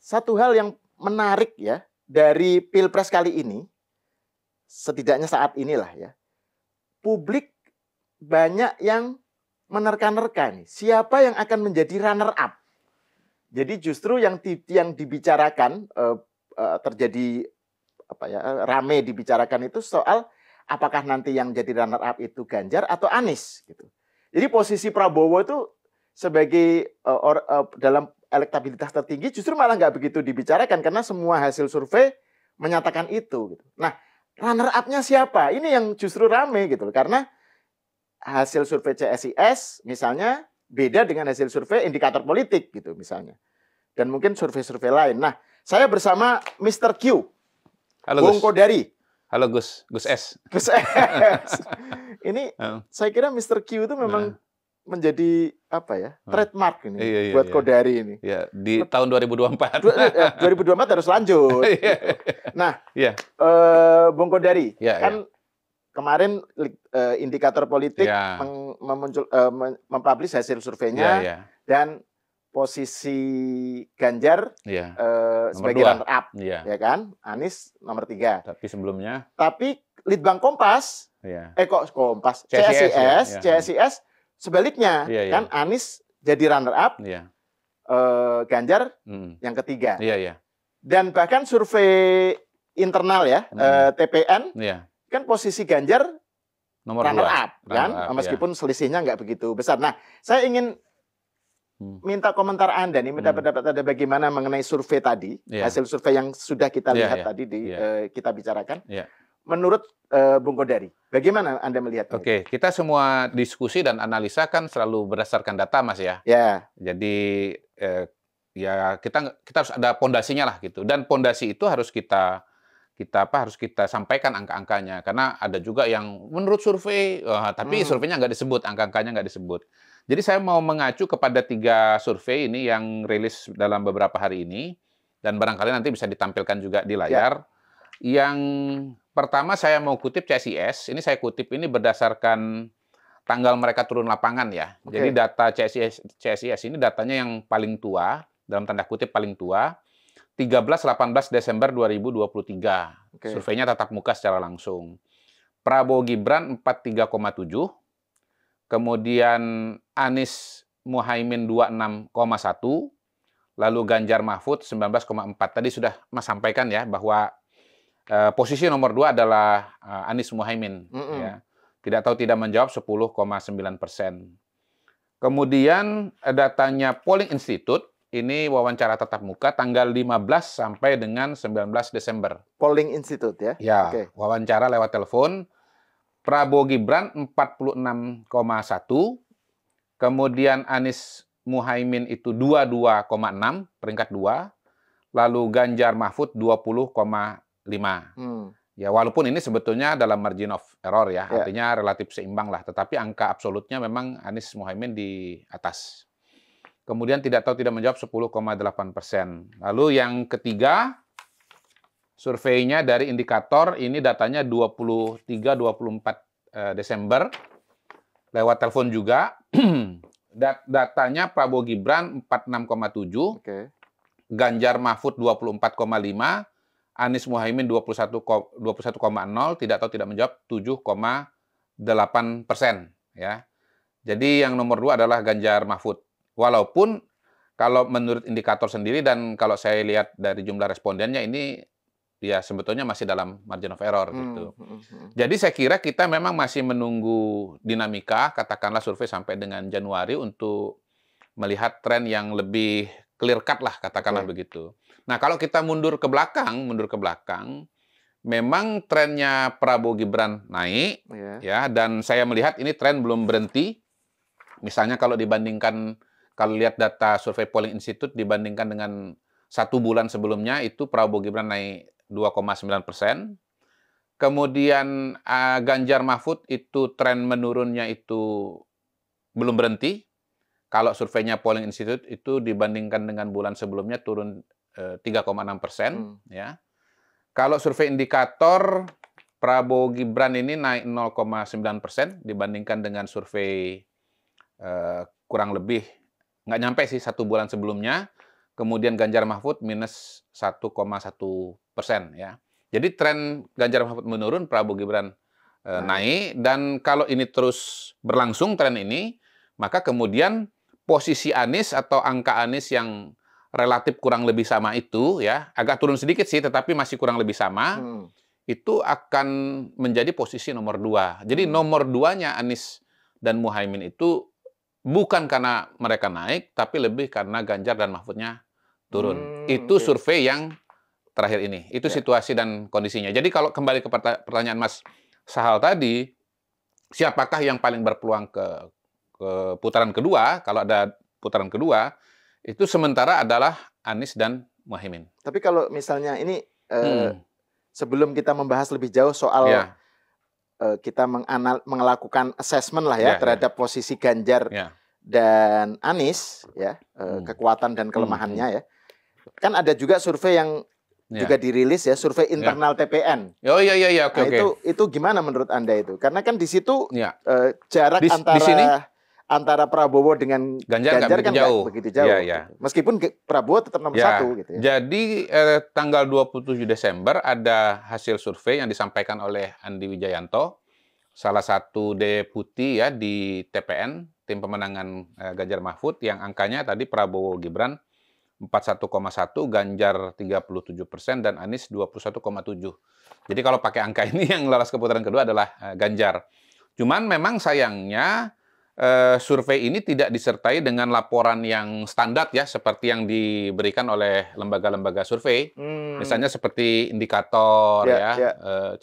satu hal yang menarik ya dari Pilpres kali ini, setidaknya saat inilah ya, publik banyak yang menerka-nerka nih, siapa yang akan menjadi runner up. Jadi justru yang dibicarakan terjadi apa ya, rame dibicarakan itu soal apakah nanti yang jadi runner up itu Ganjar atau Anies gitu. Jadi posisi Prabowo itu sebagai dalam elektabilitas tertinggi justru malah nggak begitu dibicarakan karena semua hasil survei menyatakan itu gitu. Nah, runner up-nya siapa? Ini yang justru rame gitu loh. Karena hasil survei CSIS misalnya beda dengan hasil survei indikator politik gitu misalnya. Dan mungkin survei-survei lain. Nah, saya bersama Mr. Q. Halo Bung Gus. Kodari. Halo Gus S. Gus S. Ini saya kira Mr. Q itu memang menjadi apa ya, trademark ini buat Kodari ini. Iya, di tahun 2024. 2024 harus lanjut. Gitu. Nah, Bung Kodari, kan kemarin indikator politik mempublish hasil surveinya dan posisi Ganjar sebagai runner up, ya kan? Anies nomor 3. Tapi sebelumnya. Tapi Litbang Kompas, Kompas, CSIS sebaliknya, kan Anies jadi runner up, Ganjar yang ketiga. Dan bahkan survei internal ya, TPN, kan posisi Ganjar nomor runner up, kan? Meskipun selisihnya nggak begitu besar. Nah, saya ingin minta komentar Anda nih, minta pendapat Anda bagaimana mengenai survei tadi, hasil survei yang sudah kita lihat tadi kita bicarakan. Menurut Bung Kodari, bagaimana Anda melihat? Oke, kita semua diskusi dan analisa kan selalu berdasarkan data, Mas ya. Jadi ya kita harus ada pondasinya lah gitu. Dan pondasi itu harus kita sampaikan angka-angkanya, karena ada juga yang menurut survei tapi surveinya nggak disebut, angka-angkanya nggak disebut. Jadi saya mau mengacu kepada 3 survei ini yang rilis dalam beberapa hari ini, dan barangkali nanti bisa ditampilkan juga di layar. Yang pertama saya mau kutip CSIS, ini saya kutip ini berdasarkan tanggal mereka turun lapangan ya. Jadi data CSIS ini datanya yang paling tua, dalam tanda kutip paling tua, 13-18 Desember 2023. Surveinya tatap muka secara langsung. Prabowo Gibran 43,7. Kemudian Anies Muhaimin 26,1. Lalu Ganjar Mahfud 19,4. Tadi sudah Mas sampaikan ya bahwa posisi nomor 2 adalah Anies Muhaimin. Ya. Tidak tahu tidak menjawab 10,9%. Kemudian datanya Polling Institute, ini wawancara tatap muka tanggal 15 sampai dengan 19 Desember. Polling Institute ya? Ya, wawancara lewat telepon. Prabowo Gibran 46,1. Kemudian Anies Muhaimin itu 22,6, peringkat 2. Lalu Ganjar Mahfud 20,5. Ya, walaupun ini sebetulnya dalam margin of error ya, artinya relatif seimbang lah. Tetapi angka absolutnya memang Anies Muhaimin di atas. Kemudian tidak tahu tidak menjawab 10,8%. Lalu yang ketiga, surveinya dari indikator, ini datanya 23-24 Desember. Lewat telepon juga. Datanya Prabowo Gibran 46,7. Ganjar Mahfud 24,5. Anies Muhaimin 21,0, tidak tahu tidak menjawab 7,8%. Ya. Jadi yang nomor 2 adalah Ganjar Mahfud. Walaupun kalau menurut indikator sendiri dan kalau saya lihat dari jumlah respondennya ini ya sebetulnya masih dalam margin of error gitu. Jadi saya kira kita memang masih menunggu dinamika, katakanlah survei sampai dengan Januari untuk melihat tren yang lebih clear cut lah, katakanlah begitu. Nah, kalau kita mundur ke belakang, memang trennya Prabowo Gibran naik, ya, dan saya melihat ini tren belum berhenti. Misalnya kalau dibandingkan, kalau lihat data survei Polling Institute dibandingkan dengan 1 bulan sebelumnya, itu Prabowo Gibran naik 2,9%. Kemudian Ganjar Mahfud itu tren menurunnya itu belum berhenti. Kalau surveinya Polling Institute itu dibandingkan dengan bulan sebelumnya turun 3,6%. Ya. Kalau survei indikator Prabowo Gibran ini naik 0,9% dibandingkan dengan survei kurang lebih nggak nyampe sih 1 bulan sebelumnya. kemudian Ganjar Mahfud minus 1,1% ya. Jadi tren Ganjar Mahfud menurun, Prabowo Gibran naik, dan kalau ini terus berlangsung tren ini, maka kemudian posisi Anies atau angka Anies yang relatif kurang lebih sama itu ya, agak turun sedikit sih, tetapi masih kurang lebih sama, itu akan menjadi posisi nomor 2. Jadi nomor 2-nya Anies dan Muhaimin itu bukan karena mereka naik, tapi lebih karena Ganjar dan Mahfudnya turun. Itu survei yang terakhir ini. Itu situasi dan kondisinya. Jadi kalau kembali ke pertanyaan Mas Sahal tadi, siapakah yang paling berpeluang ke putaran kedua? Kalau ada putaran kedua, itu sementara adalah Anies dan Muhaimin. Tapi kalau misalnya ini, sebelum kita membahas lebih jauh soal kita melakukan assessment lah ya terhadap posisi Ganjar dan Anies ya, kekuatan dan kelemahannya ya. Kan ada juga survei yang juga dirilis ya, survei internal TPN. Oh iya oke. Itu gimana menurut Anda itu? Karena kan di situ jarak antara Prabowo dengan Ganjar kan nggak begitu jauh. Ya. Meskipun Prabowo tetap nomor 1 gitu ya. Jadi tanggal 27 Desember ada hasil survei yang disampaikan oleh Andi Wijayanto, salah satu deputi ya di TPN, tim pemenangan Ganjar Mahfud, yang angkanya tadi Prabowo Gibran 41,1, Ganjar 37%, dan Anies 21,7. Jadi kalau pakai angka ini yang lolos ke putaran kedua adalah Ganjar. Cuman memang sayangnya survei ini tidak disertai dengan laporan yang standar ya, seperti yang diberikan oleh lembaga-lembaga survei. Misalnya seperti indikator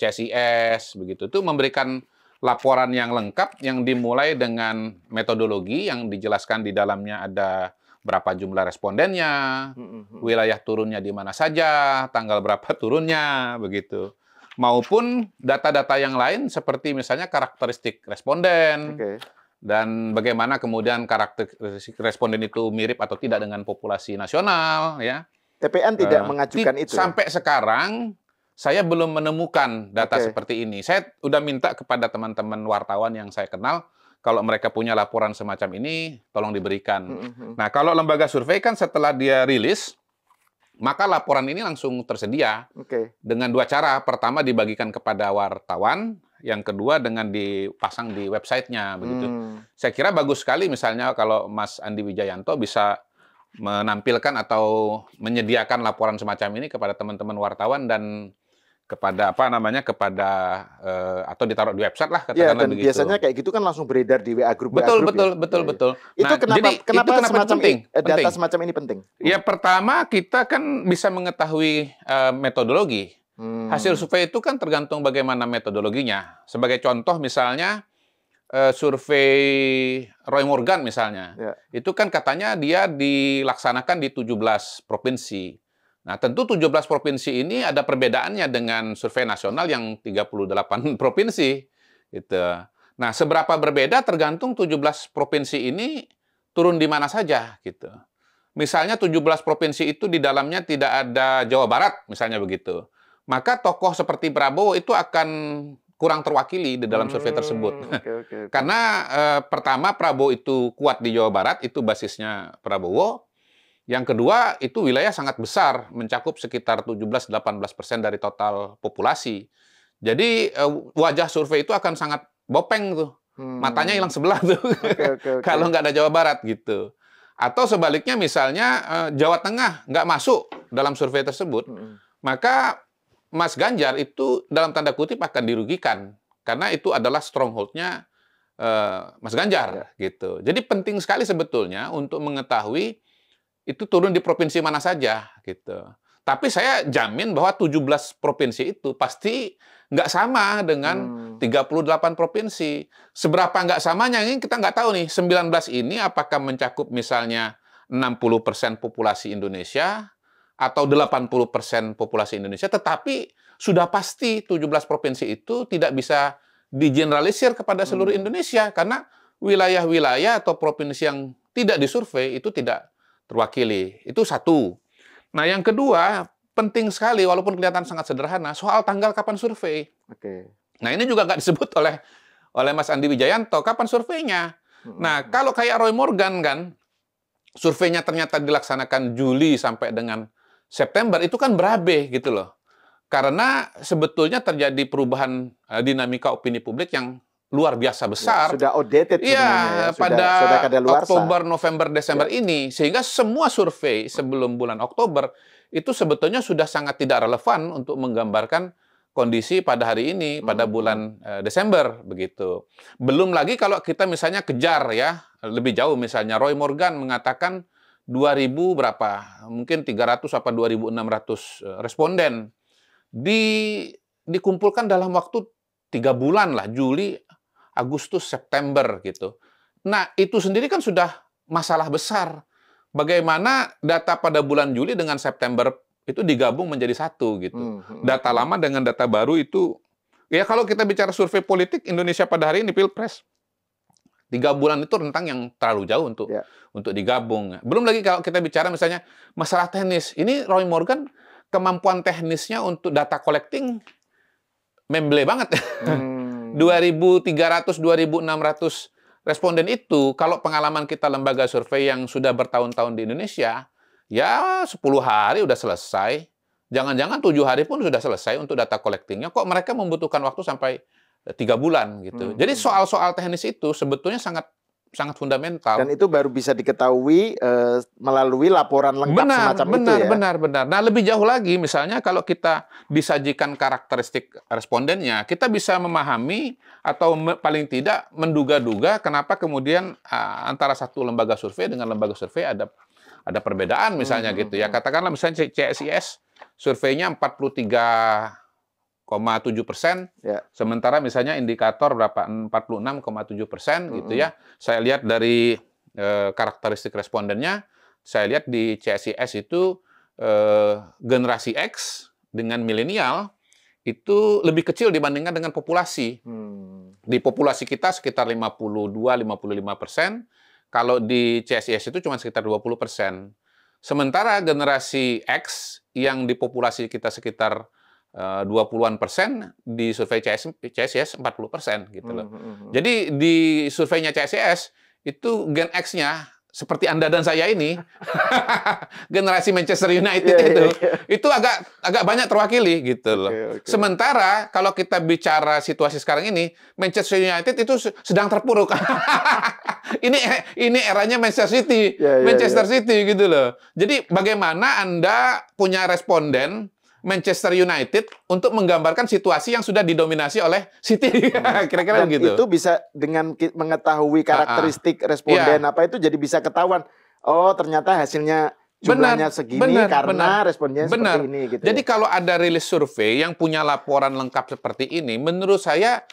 CSIS begitu. Itu memberikan laporan yang lengkap yang dimulai dengan metodologi yang dijelaskan di dalamnya, ada berapa jumlah respondennya, wilayah turunnya di mana saja, tanggal berapa turunnya, begitu. Maupun data-data yang lain seperti misalnya karakteristik responden, dan bagaimana kemudian karakteristik responden itu mirip atau tidak dengan populasi nasional, ya. TPN tidak mengajukan itu. Sampai sekarang saya belum menemukan data seperti ini. Saya udah minta kepada teman-teman wartawan yang saya kenal, kalau mereka punya laporan semacam ini, tolong diberikan. Nah, kalau lembaga survei kan setelah dia rilis, maka laporan ini langsung tersedia dengan 2 cara. Pertama, dibagikan kepada wartawan. Yang kedua, dengan dipasang di websitenya, begitu. Saya kira bagus sekali misalnya kalau Mas Andi Wijayanto bisa menampilkan atau menyediakan laporan semacam ini kepada teman-teman wartawan dan kepada atau ditaruh di website lah, katakanlah begitu. Biasanya kayak gitu kan langsung beredar di WA grup. Betul. Itu kenapa semacam penting? Data semacam ini penting? Ya, pertama kita kan bisa mengetahui metodologi. Hasil survei itu kan tergantung bagaimana metodologinya. Sebagai contoh misalnya survei Roy Morgan misalnya, itu kan katanya dia dilaksanakan di 17 provinsi. Nah, tentu 17 provinsi ini ada perbedaannya dengan survei nasional yang 38 provinsi. Gitu. Nah, seberapa berbeda tergantung 17 provinsi ini turun di mana saja. Gitu. Misalnya 17 provinsi itu di dalamnya tidak ada Jawa Barat, misalnya begitu. Maka tokoh seperti Prabowo itu akan kurang terwakili di dalam survei tersebut. Karena pertama, Prabowo itu kuat di Jawa Barat, itu basisnya Prabowo. Yang kedua, itu wilayah sangat besar, mencakup sekitar 17-18% dari total populasi. Jadi wajah survei itu akan sangat bopeng tuh. Matanya hilang sebelah tuh. Kalau nggak ada Jawa Barat gitu. Atau sebaliknya misalnya Jawa Tengah nggak masuk dalam survei tersebut. Maka Mas Ganjar itu dalam tanda kutip akan dirugikan. Karena itu adalah stronghold-nya Mas Ganjar. Gitu. Jadi penting sekali sebetulnya untuk mengetahui itu turun di provinsi mana saja, gitu. Tapi saya jamin bahwa 17 provinsi itu pasti nggak sama dengan 38 provinsi. Seberapa nggak samanya ini kita nggak tahu nih. 19 ini apakah mencakup misalnya 60% populasi Indonesia atau 80% populasi Indonesia, tetapi sudah pasti 17 provinsi itu tidak bisa digeneralisir kepada seluruh Indonesia karena wilayah-wilayah atau provinsi yang tidak disurvei itu tidak terwakili. Itu satu. Nah, yang kedua, penting sekali, walaupun kelihatan sangat sederhana, soal tanggal kapan survei. Nah, ini juga nggak disebut oleh Mas Andi Wijayanto. Kapan surveinya? Nah, kalau kayak Roy Morgan kan, surveinya ternyata dilaksanakan Juli sampai dengan September, itu kan berabe gitu loh. Karena sebetulnya terjadi perubahan dinamika opini publik yang luar biasa besar. Ya, sudah outdated sebenarnya ya. Pada kadaluarsa. Oktober, November, Desember ini, sehingga semua survei sebelum bulan Oktober itu sebetulnya sudah sangat tidak relevan untuk menggambarkan kondisi pada hari ini, pada bulan Desember, begitu. Belum lagi kalau kita misalnya kejar ya, lebih jauh misalnya, Roy Morgan mengatakan 2.000 berapa, mungkin 300 apa 2.600 responden dikumpulkan dalam waktu 3 bulan lah, Juli, Agustus, September gitu. Nah, itu sendiri kan sudah masalah besar. Bagaimana data pada bulan Juli dengan September itu digabung menjadi satu gitu. Data lama dengan data baru itu, ya kalau kita bicara survei politik Indonesia pada hari ini Pilpres, 3 bulan itu rentang yang terlalu jauh untuk digabung. Belum lagi kalau kita bicara misalnya masalah teknis. Ini Roy Morgan kemampuan teknisnya untuk data collecting memble banget. 2.300, 2.600 responden itu, kalau pengalaman kita lembaga survei yang sudah bertahun-tahun di Indonesia, ya 10 hari udah selesai. Jangan-jangan 7 hari pun sudah selesai untuk data collecting-nya. Kok mereka membutuhkan waktu sampai 3 bulan gitu. Jadi soal-soal teknis itu sebetulnya sangat fundamental. Dan itu baru bisa diketahui melalui laporan lengkap semacam itu ya. Benar. Nah, lebih jauh lagi, misalnya kalau kita disajikan karakteristik respondennya, kita bisa memahami atau paling tidak menduga-duga kenapa kemudian antara satu lembaga survei dengan lembaga survei ada perbedaan misalnya gitu ya. Katakanlah misalnya CSIS surveinya 43,7%, sementara misalnya indikator berapa 46,7% gitu ya. Saya lihat dari karakteristik respondennya, saya lihat di CSIS itu generasi X dengan milenial itu lebih kecil dibandingkan dengan populasi. Di populasi kita sekitar 52-55%, kalau di CSIS itu cuma sekitar 20%. Sementara generasi X yang di populasi kita sekitar 20-an%, di survei CSIS 40% gitu loh. Jadi di surveinya CSIS itu Gen X-nya seperti Anda dan saya ini, generasi Manchester United itu agak banyak terwakili gitu loh. Sementara kalau kita bicara situasi sekarang ini, Manchester United itu sedang terpuruk. Ini eranya Manchester City, City gitu loh. Jadi bagaimana Anda punya responden Manchester United untuk menggambarkan situasi yang sudah didominasi oleh City, kira-kira gitu. Itu bisa dengan mengetahui karakteristik responden apa itu jadi bisa ketahuan. Oh, ternyata hasilnya jumlahnya segini karena respondennya seperti ini. Gitu jadi kalau ada rilis survei yang punya laporan lengkap seperti ini, menurut saya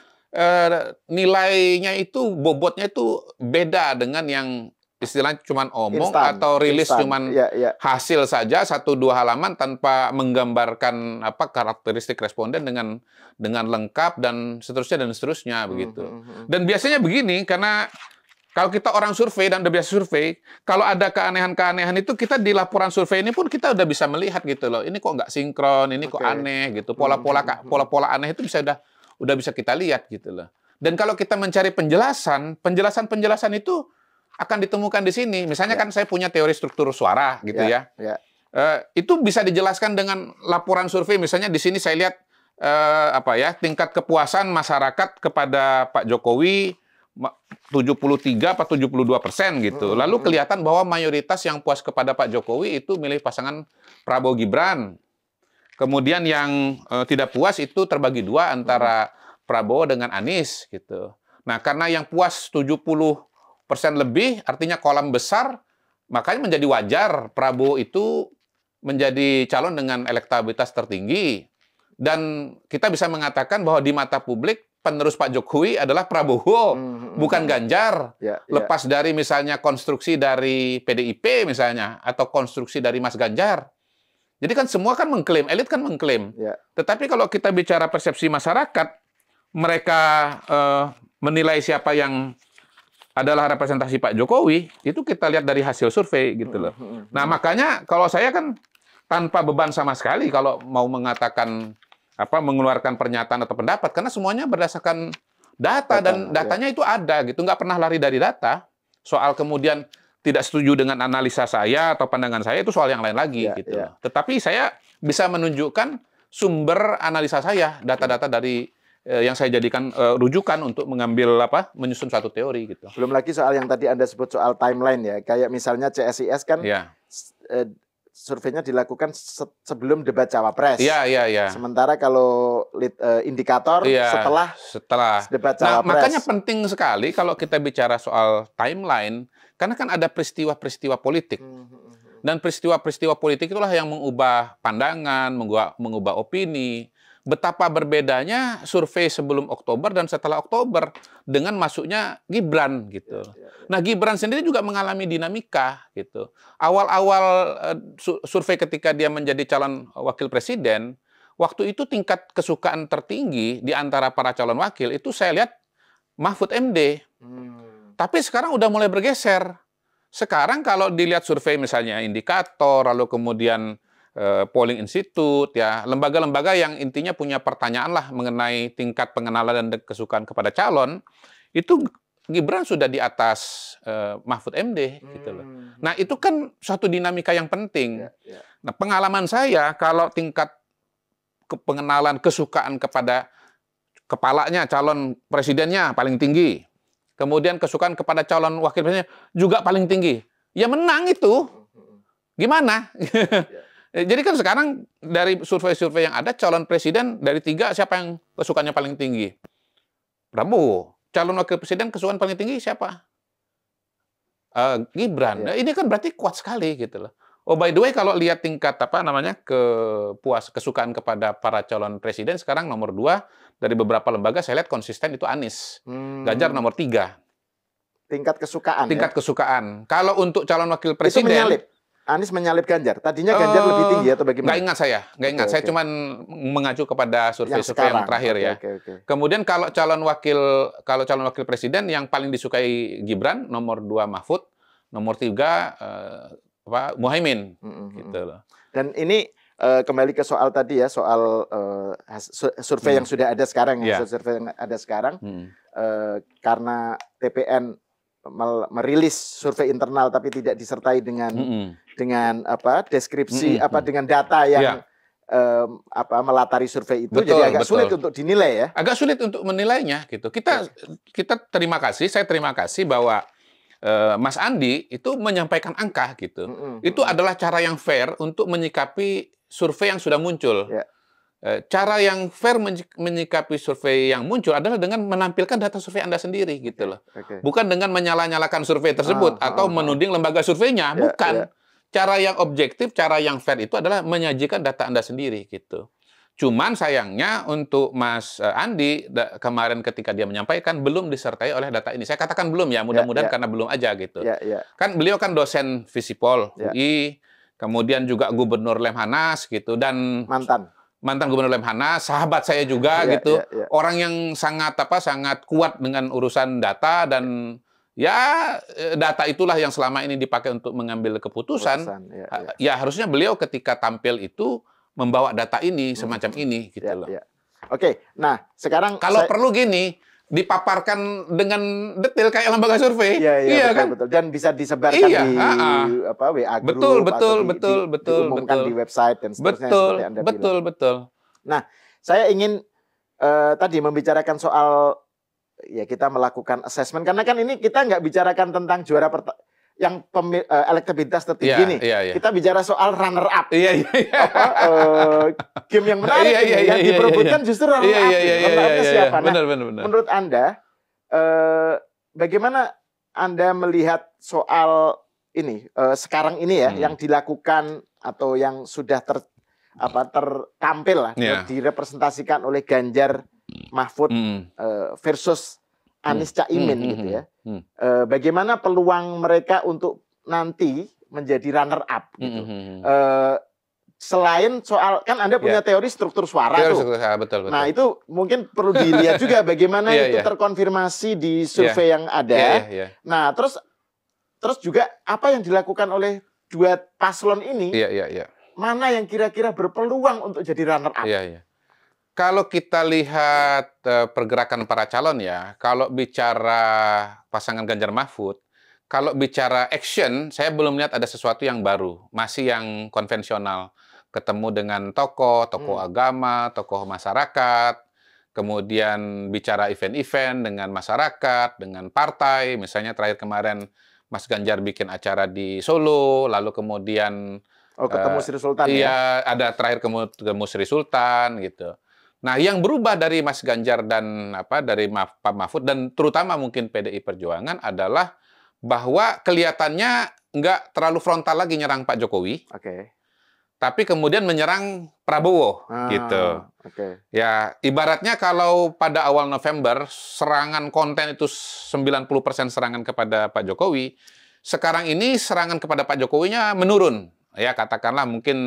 nilainya itu, bobotnya itu beda dengan yang istilahnya cuman omong atau rilis cuman hasil saja 1-2 halaman tanpa menggambarkan karakteristik responden dengan lengkap dan seterusnya begitu. Dan biasanya begini, karena kalau kita orang survei dan udah biasa survei, kalau ada keanehan-keanehan itu kita di laporan survei ini pun kita udah bisa melihat gitu loh. Ini kok nggak sinkron, ini kok aneh gitu. Pola-pola aneh itu udah bisa kita lihat gitu loh. Dan kalau kita mencari penjelasan itu akan ditemukan di sini. Misalnya kan saya punya teori struktur suara gitu ya. Itu bisa dijelaskan dengan laporan survei. Misalnya di sini saya lihat tingkat kepuasan masyarakat kepada Pak Jokowi 73 atau 72% gitu. Lalu kelihatan bahwa mayoritas yang puas kepada Pak Jokowi itu milih pasangan Prabowo Gibran. Kemudian yang tidak puas itu terbagi 2 antara Prabowo dengan Anies gitu. Nah, karena yang puas 70% lebih, artinya kolam besar, makanya menjadi wajar Prabowo itu menjadi calon dengan elektabilitas tertinggi. Dan kita bisa mengatakan bahwa di mata publik, penerus Pak Jokowi adalah Prabowo, bukan Ganjar. Lepas dari misalnya konstruksi dari PDIP misalnya, atau konstruksi dari Mas Ganjar. Jadi kan semua kan mengklaim, elit kan mengklaim. Tetapi kalau kita bicara persepsi masyarakat, mereka menilai siapa yang adalah representasi Pak Jokowi, itu kita lihat dari hasil survei gitu loh. Nah, makanya kalau saya kan tanpa beban sama sekali kalau mau mengatakan mengeluarkan pernyataan atau pendapat, karena semuanya berdasarkan data dan datanya itu ada gitu, nggak pernah lari dari data. Soal kemudian tidak setuju dengan analisa saya atau pandangan saya itu soal yang lain lagi gitu. Tetapi saya bisa menunjukkan sumber analisa saya, data-data dari yang saya jadikan rujukan untuk mengambil menyusun suatu teori gitu. Belum lagi soal yang tadi Anda sebut soal timeline ya, kayak misalnya CSIS kan surveinya dilakukan sebelum debat cawapres. Sementara kalau indikator setelah debat cawapres. Nah, makanya penting sekali kalau kita bicara soal timeline, karena kan ada peristiwa-peristiwa politik. Dan peristiwa-peristiwa politik itulah yang mengubah pandangan, mengubah opini. Betapa berbedanya survei sebelum Oktober dan setelah Oktober dengan masuknya Gibran gitu. Nah, Gibran sendiri juga mengalami dinamika gitu. Awal-awal survei ketika dia menjadi calon wakil presiden, waktu itu tingkat kesukaan tertinggi di antara para calon wakil itu saya lihat Mahfud MD. Tapi sekarang udah mulai bergeser. Sekarang kalau dilihat survei misalnya indikator, lalu kemudian polling institute, ya lembaga-lembaga yang intinya punya pertanyaan lah mengenai tingkat pengenalan dan kesukaan kepada calon, itu Gibran sudah di atas Mahfud MD gitu loh. Nah, itu kan suatu dinamika yang penting. Nah, pengalaman saya kalau tingkat pengenalan kesukaan kepada kepalanya, calon presidennya paling tinggi. Kemudian kesukaan kepada calon wakil presiden juga paling tinggi. Ya menang itu. Gimana? Jadi kan sekarang dari survei-survei yang ada, calon presiden dari 3 siapa yang kesukaannya paling tinggi? Prabowo. Calon wakil presiden kesukaan paling tinggi siapa? Gibran. Nah, ini kan berarti kuat sekali gitu loh. Oh, by the way, kalau lihat tingkat kesukaan kepada para calon presiden sekarang nomor 2 dari beberapa lembaga saya lihat konsisten itu Anies. Ganjar nomor 3. Tingkat kesukaan. Tingkat kesukaan. Kalau untuk calon wakil presiden itu menyalip. Anies menyalip Ganjar. Tadinya Ganjar lebih tinggi atau bagaimana? Nggak ingat saya. Nggak ingat. Saya cuma mengacu kepada survei-survei yang terakhir ya. Kemudian kalau calon wakil presiden yang paling disukai Gibran nomor 2 Mahfud, nomor 3 Muhaimin gitu loh. Dan ini kembali ke soal tadi ya, soal survei yang sudah ada sekarang, survei yang ada sekarang, karena TPN merilis survei internal tapi tidak disertai dengan deskripsi dengan data yang melatari survei itu, jadi agak sulit untuk dinilai ya. Agak sulit untuk menilainya gitu. Saya terima kasih bahwa Mas Andi itu menyampaikan angka gitu. Itu adalah cara yang fair untuk menyikapi survei yang sudah muncul. Cara yang fair menyikapi survei yang muncul adalah dengan menampilkan data survei Anda sendiri gitu loh. Bukan dengan menyala-nyalakan survei tersebut atau menuding lembaga surveinya, bukan. Cara yang objektif, cara yang fair itu adalah menyajikan data Anda sendiri gitu. Cuman sayangnya untuk Mas Andi kemarin ketika dia menyampaikan belum disertai oleh data ini. Saya katakan belum ya, mudah-mudahan karena belum aja gitu. Kan beliau kan dosen Visipol UI, kemudian juga Gubernur Lemhanas gitu, dan mantan Gubernur Lemhanas, sahabat saya juga gitu. Orang yang sangat kuat dengan urusan data, dan data itulah yang selama ini dipakai untuk mengambil keputusan. Ya harusnya beliau ketika tampil itu membawa data ini semacam ini gitu loh. Oke, nah sekarang kalau perlu gini dipaparkan dengan detail kayak lembaga survei. Iya kan? Betul. Dan bisa disebarkan di WA group betul, diumumkan di website dan seterusnya seperti Anda bilang. Betul. Nah, saya ingin tadi membicarakan soal kita melakukan assessment, karena kan ini kita nggak bicarakan tentang juara yang elektabilitas tertinggi nih. Kita bicara soal runner up. Game yang menarik yang diperebutkan justru runner up. Runner up-nya siapa? Nah, menurut Anda, bagaimana Anda melihat soal ini sekarang ini ya, yang dilakukan atau yang sudah tertampil lah, direpresentasikan oleh Ganjar Mahfud versus Anies Caimin gitu ya. Bagaimana peluang mereka untuk nanti menjadi runner up gitu. Selain soal, kan Anda punya teori struktur suara tuh. Betul. Nah, itu mungkin perlu dilihat juga bagaimana itu terkonfirmasi di survei yang ada. Nah, terus juga apa yang dilakukan oleh dua paslon ini. Mana yang kira-kira berpeluang untuk jadi runner up? Kalau kita lihat pergerakan para calon ya, kalau bicara pasangan Ganjar Mahfud, kalau bicara action, saya belum lihat ada sesuatu yang baru. Masih yang konvensional. Ketemu dengan tokoh agama, tokoh masyarakat, kemudian bicara event-event dengan masyarakat, dengan partai. Misalnya terakhir kemarin Mas Ganjar bikin acara di Solo, lalu kemudian ketemu Sri Sultan iya, ada terakhir ketemu Sri Sultan gitu. Nah, yang berubah dari Mas Ganjar dan dari Pak Mahfud dan terutama mungkin PDI Perjuangan adalah bahwa kelihatannya nggak terlalu frontal lagi nyerang Pak Jokowi. Tapi kemudian menyerang Prabowo gitu. Ya, ibaratnya kalau pada awal November serangan konten itu 90% serangan kepada Pak Jokowi, sekarang ini serangan kepada Pak Jokowinya menurun. Ya, katakanlah mungkin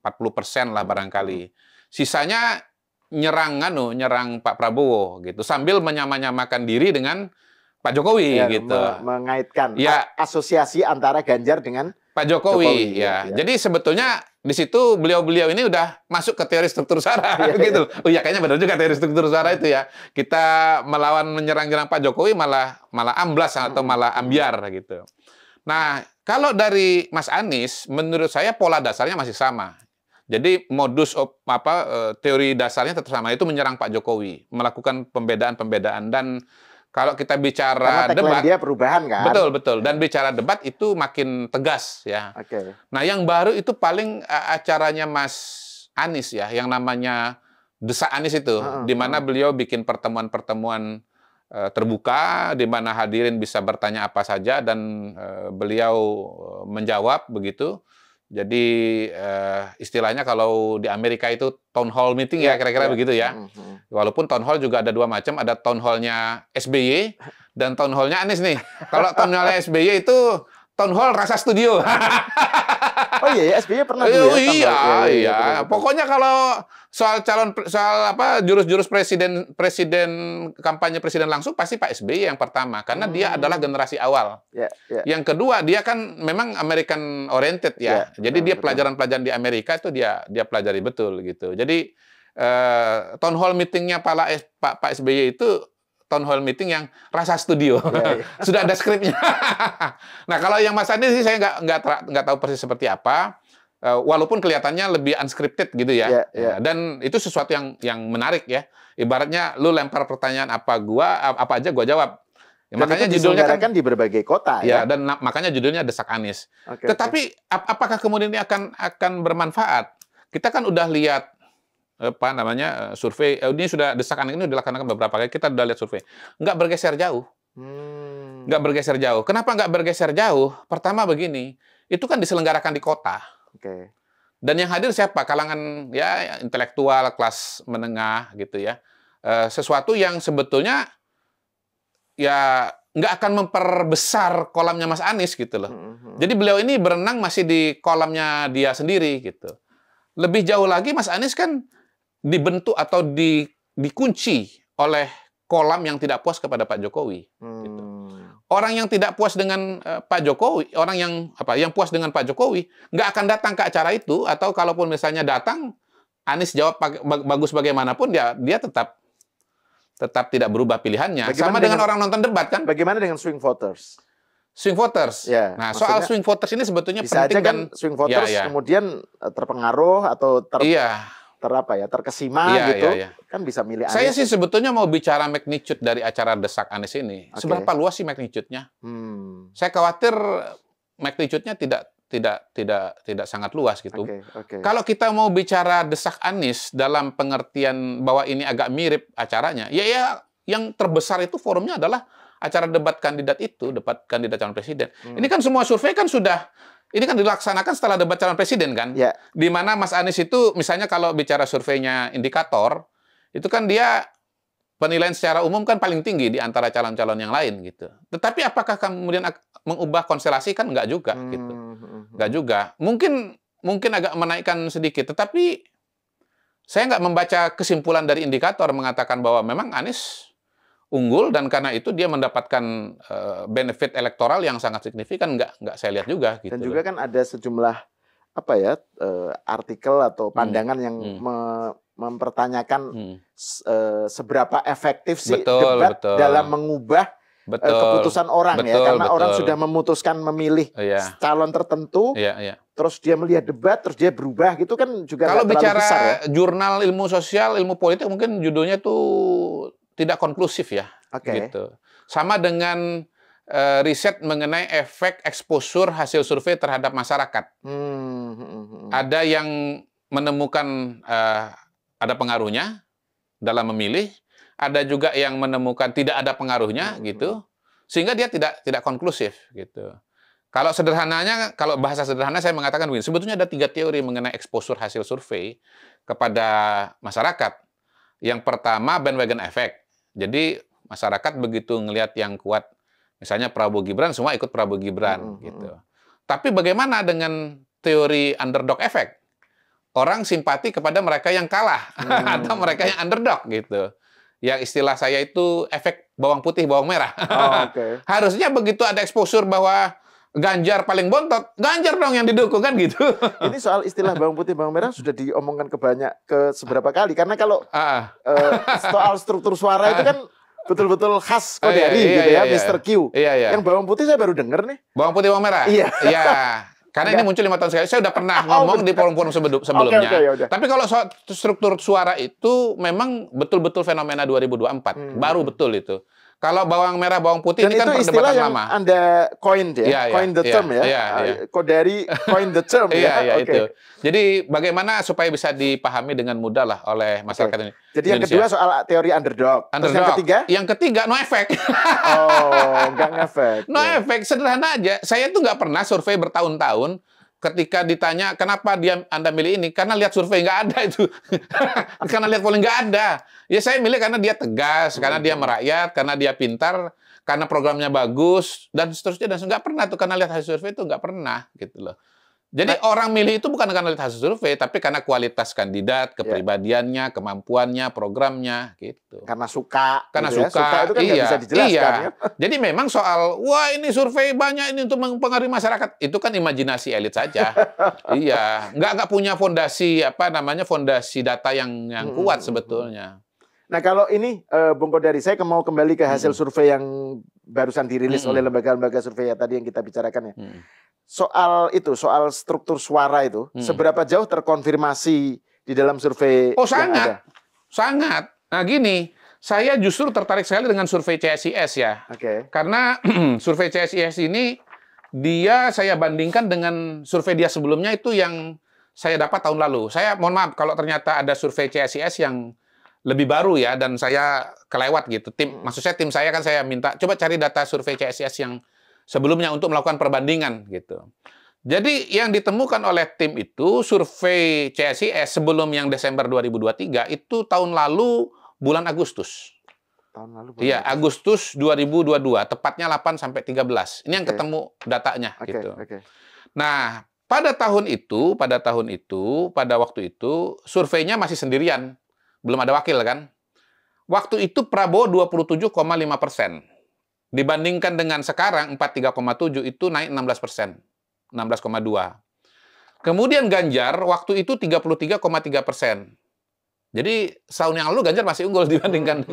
40% lah barangkali. Sisanya nyerang Pak Prabowo gitu sambil menyamakan diri dengan Pak Jokowi gitu. Mengaitkan asosiasi antara Ganjar dengan Pak Jokowi ya. Jadi sebetulnya di situ beliau-beliau ini udah masuk ke teori struktur suara gitu. Oh ya, kayaknya benar juga teori struktur suara itu ya. Kita melawan menyerang Pak Jokowi malah amblas atau malah ambiar gitu. Nah, kalau dari Mas Anies menurut saya pola dasarnya masih sama. Jadi teori dasarnya tetap sama, itu menyerang Pak Jokowi, melakukan pembedaan-pembedaan. Dan kalau kita bicara debat, dia perubahan kan? Betul. Dan bicara debat itu makin tegas ya. Nah, yang baru itu paling acaranya Mas Anies ya, yang namanya Desak Anies itu, di mana beliau bikin pertemuan-pertemuan terbuka, di mana hadirin bisa bertanya apa saja dan beliau menjawab begitu. Jadi istilahnya kalau di Amerika itu town hall meeting ya, kira-kira begitu ya. Walaupun town hall juga ada dua macam, ada town hall-nya SBY dan town hall-nya Anies nih. Kalau town hall-nya SBY itu town hall rasa studio. Oh iya, SBY pernah dulu ya? Iya. Pokoknya kalau soal jurus-jurus presiden kampanye presiden langsung pasti Pak SBY yang pertama karena dia adalah generasi awal. Yang kedua, dia kan memang American oriented ya. Jadi dia pelajaran-pelajaran di Amerika itu dia pelajari betul gitu. Jadi town hall meeting-nya Pak SBY itu town hall meeting yang rasa studio. Sudah ada skripnya. Nah, kalau yang Mas Anies sih saya nggak tahu persis seperti apa. Walaupun kelihatannya lebih unscripted gitu ya. Dan itu sesuatu yang menarik ya. Ibaratnya lu lempar pertanyaan apa aja gua jawab. Ya, makanya judulnya kan di berbagai kota ya. Dan makanya judulnya Desak Anies. Tetapi apakah kemudian ini akan bermanfaat? Kita kan udah lihat survei, ini sudah Desak Anies ini dilaksanakan beberapa kali, kita udah lihat survei. Nggak bergeser jauh. Nggak bergeser jauh. Kenapa nggak bergeser jauh? Pertama begini, itu kan diselenggarakan di kota. Dan yang hadir siapa? Kalangan ya intelektual, kelas menengah gitu ya. Sesuatu yang sebetulnya ya nggak akan memperbesar kolamnya Mas Anies gitu loh. Jadi beliau ini berenang masih di kolamnya dia sendiri gitu. Lebih jauh lagi Mas Anies kan dibentuk atau dikunci oleh kolam yang tidak puas kepada Pak Jokowi. Gitu. Orang yang tidak puas dengan Pak Jokowi, orang yang puas dengan Pak Jokowi, nggak akan datang ke acara itu, atau kalaupun misalnya datang, Anies jawab bagus bagaimanapun, dia tetap tidak berubah pilihannya. Sama dengan orang nonton debat kan? Bagaimana dengan swing voters? Swing voters. Ya, nah, soal swing voters ini sebetulnya bisa penting aja kan swing voters kemudian terpengaruh atau terkesima gitu, kan bisa milih Anies. Saya sih sebetulnya mau bicara magnitude dari acara Desak Anies ini. Seberapa luas sih magnitude-nya? Saya khawatir magnitude-nya tidak sangat luas gitu. Kalau kita mau bicara Desak Anies dalam pengertian bahwa ini agak mirip acaranya, ya yang terbesar itu forumnya adalah acara debat kandidat itu, debat kandidat calon presiden. Ini kan semua survei kan sudah, ini kan dilaksanakan setelah debat calon presiden kan? Di mana Mas Anies itu, misalnya kalau bicara surveinya indikator, itu kan dia penilaian secara umum kan paling tinggi di antara calon-calon yang lain gitu. Tetapi apakah kemudian mengubah konstelasi kan enggak juga gitu. Enggak juga. Mungkin agak menaikkan sedikit, tetapi saya nggak membaca kesimpulan dari indikator mengatakan bahwa memang Anies unggul dan karena itu dia mendapatkan benefit elektoral yang sangat signifikan, nggak saya lihat juga gitu. Dan juga kan ada sejumlah artikel atau pandangan yang mempertanyakan seberapa efektif sih debat dalam mengubah keputusan orang ya, karena orang sudah memutuskan memilih calon tertentu, terus dia melihat debat, terus dia berubah gitu kan juga kalau bicara besar, ya? Jurnal ilmu sosial, ilmu politik mungkin judulnya tuh tidak konklusif ya, gitu. Sama dengan riset mengenai efek exposure hasil survei terhadap masyarakat. Ada yang menemukan ada pengaruhnya dalam memilih, ada juga yang menemukan tidak ada pengaruhnya gitu, sehingga dia tidak konklusif gitu. Kalau sederhananya, kalau bahasa sederhana saya mengatakan begini, sebetulnya ada 3 teori mengenai exposure hasil survei kepada masyarakat. Yang pertama bandwagon effect. Jadi masyarakat begitu ngelihat yang kuat, misalnya Prabowo Gibran, semua ikut Prabowo Gibran gitu. Tapi bagaimana dengan teori underdog effect? Orang simpati kepada mereka yang kalah atau mereka yang underdog gitu. Yang istilah saya itu efek bawang putih, bawang merah. Harusnya begitu ada exposure bahwa Ganjar paling bontot, Ganjar dong yang didukung kan gitu. Ini soal istilah bawang putih, bawang merah sudah diomongkan ke seberapa kali. Karena kalau soal struktur suara itu kan betul-betul khas Kodari gitu ya, Mr. Q. Yang bawang putih saya baru dengar nih. Bawang putih, bawang merah? Iya. Karena ini muncul 5 tahun sekali. Saya udah pernah ngomong di forum-forum sebelumnya. Tapi kalau soal struktur suara itu memang betul-betul fenomena 2024. Baru betul itu. Kalau bawang merah, bawang putih ini kan perdebatan lama. Anda coin ya, coin the term ya. Kodari coin the term ya. Itu. Jadi bagaimana supaya bisa dipahami dengan mudah lah oleh masyarakat ini. Jadi yang kedua soal teori underdog. Terus yang ketiga? Yang ketiga no effect. Nggak ngefek. No effect, sederhana aja. Saya tuh nggak pernah survei bertahun-tahun. Ketika ditanya kenapa Anda milih ini, karena lihat survei nggak ada itu, karena lihat polling nggak ada. Ya saya milih karena dia tegas, karena dia merakyat, karena dia pintar, karena programnya bagus dan seterusnya, dan nggak pernah tuh karena lihat hasil survei itu nggak pernah gitu loh. Jadi orang milih itu bukan karena lihat hasil survei, tapi karena kualitas kandidat, kepribadiannya, kemampuannya, programnya, gitu. Karena suka. Karena gitu suka. Suka itu kan nggak bisa dijelaskan. Ya? Jadi memang soal, wah ini survei banyak ini untuk mempengaruhi masyarakat, itu kan imajinasi elit saja. Nggak punya fondasi fondasi data yang kuat sebetulnya. Nah kalau ini, Bung Kodari, saya mau kembali ke hasil survei yang barusan dirilis oleh lembaga-lembaga survei tadi yang kita bicarakan ya. Soal struktur suara itu, seberapa jauh terkonfirmasi di dalam survei? Sangat. Nah gini, saya justru tertarik sekali dengan survei CSIS ya. Karena survei CSIS ini, saya bandingkan dengan survei dia sebelumnya itu yang saya dapat tahun lalu. Saya mohon maaf kalau ternyata ada survei CSIS yang lebih baru ya, dan saya kelewat gitu. Maksud saya tim saya kan saya minta, coba cari data survei CSIS yang sebelumnya untuk melakukan perbandingan gitu. Jadi yang ditemukan oleh tim itu survei CSIS sebelum yang Desember 2023 itu tahun lalu bulan Agustus. Iya, Agustus 2022, tepatnya 8 sampai 13. Ini yang ketemu datanya gitu. Nah, pada waktu itu surveinya masih sendirian. Belum ada wakil kan? Waktu itu Prabowo 27,5%. Dibandingkan dengan sekarang 43,7 itu naik 16%. 16,2. Kemudian Ganjar waktu itu 33,3%. Jadi tahun yang lalu Ganjar masih unggul dibandingkan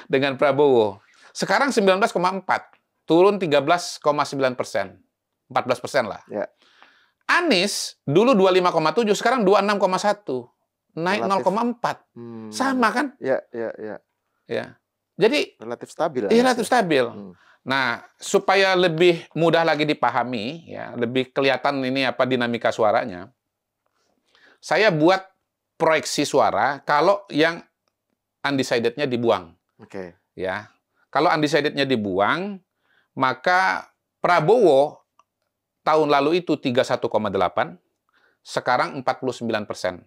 dengan Prabowo. Sekarang 19,4. Turun 13,9%. 14% lah. Anies dulu 25,7, sekarang 26,1. Naik 0,4. Sama kan? Ya. Jadi relatif stabil. Relatif stabil. Nah, supaya lebih mudah lagi dipahami, ya, lebih kelihatan ini dinamika suaranya. Saya buat proyeksi suara kalau yang undecided-nya dibuang. Ya. Kalau undecided-nya dibuang, maka Prabowo tahun lalu itu 31,8, sekarang 49%.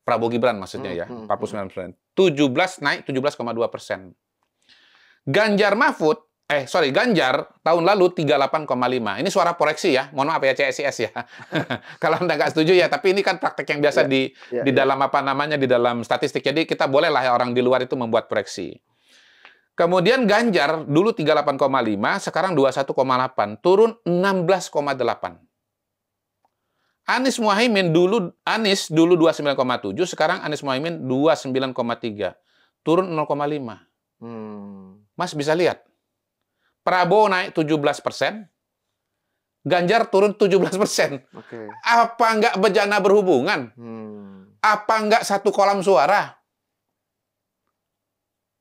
Prabowo Gibran maksudnya ya, 49%. 17 naik 17,2%. Ganjar Ganjar tahun lalu 38,5. Ini suara proyeksi ya, mohon maaf ya CSIS ya. Kalau Anda nggak setuju ya, tapi ini kan praktek yang biasa di dalam di dalam statistik. Jadi kita bolehlah ya orang di luar itu membuat proyeksi. Kemudian Ganjar dulu 38,5, sekarang 21,8, turun 16,8. Anies dulu 29,7, sekarang Anies Muhaimin 29,3. Turun 0,5. Mas bisa lihat. Prabowo naik 17%, Ganjar turun 17%. Apa nggak bejana berhubungan? Apa nggak satu kolam suara?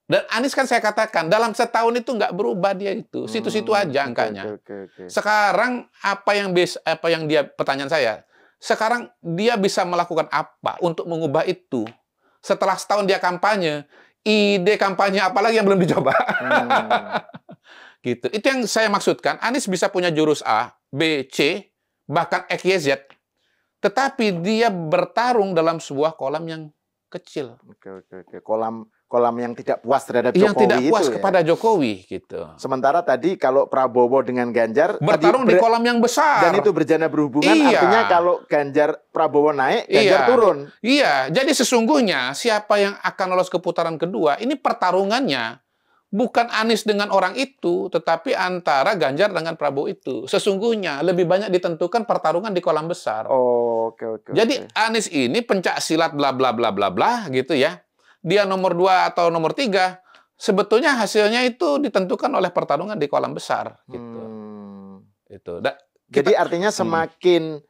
Dan Anies kan saya katakan, dalam setahun itu nggak berubah dia itu. Situ-situ aja angkanya. Sekarang apa yang dia, pertanyaan saya, sekarang dia bisa melakukan apa untuk mengubah itu? Setelah setahun dia kampanye, ide kampanye apalagi yang belum dicoba? Gitu. Itu yang saya maksudkan. Anies bisa punya jurus A, B, C, bahkan X, Y, Z. Tetapi dia bertarung dalam sebuah kolam yang kecil. Kolam yang tidak puas terhadap Jokowi. Yang tidak puas kepada Jokowi, gitu. Sementara tadi kalau Prabowo dengan Ganjar bertarung di kolam yang besar. Dan itu berjana berhubungan, artinya kalau Ganjar Prabowo naik, Ganjar turun. Iya, jadi sesungguhnya siapa yang akan lolos ke putaran kedua, ini pertarungannya bukan Anies dengan orang itu, tetapi antara Ganjar dengan Prabowo itu. Sesungguhnya lebih banyak ditentukan pertarungan di kolam besar. Jadi Anies ini pencak silat bla bla bla bla bla gitu ya. Dia nomor 2 atau nomor 3, sebetulnya hasilnya itu ditentukan oleh pertarungan di kolam besar gitu. Jadi artinya semakin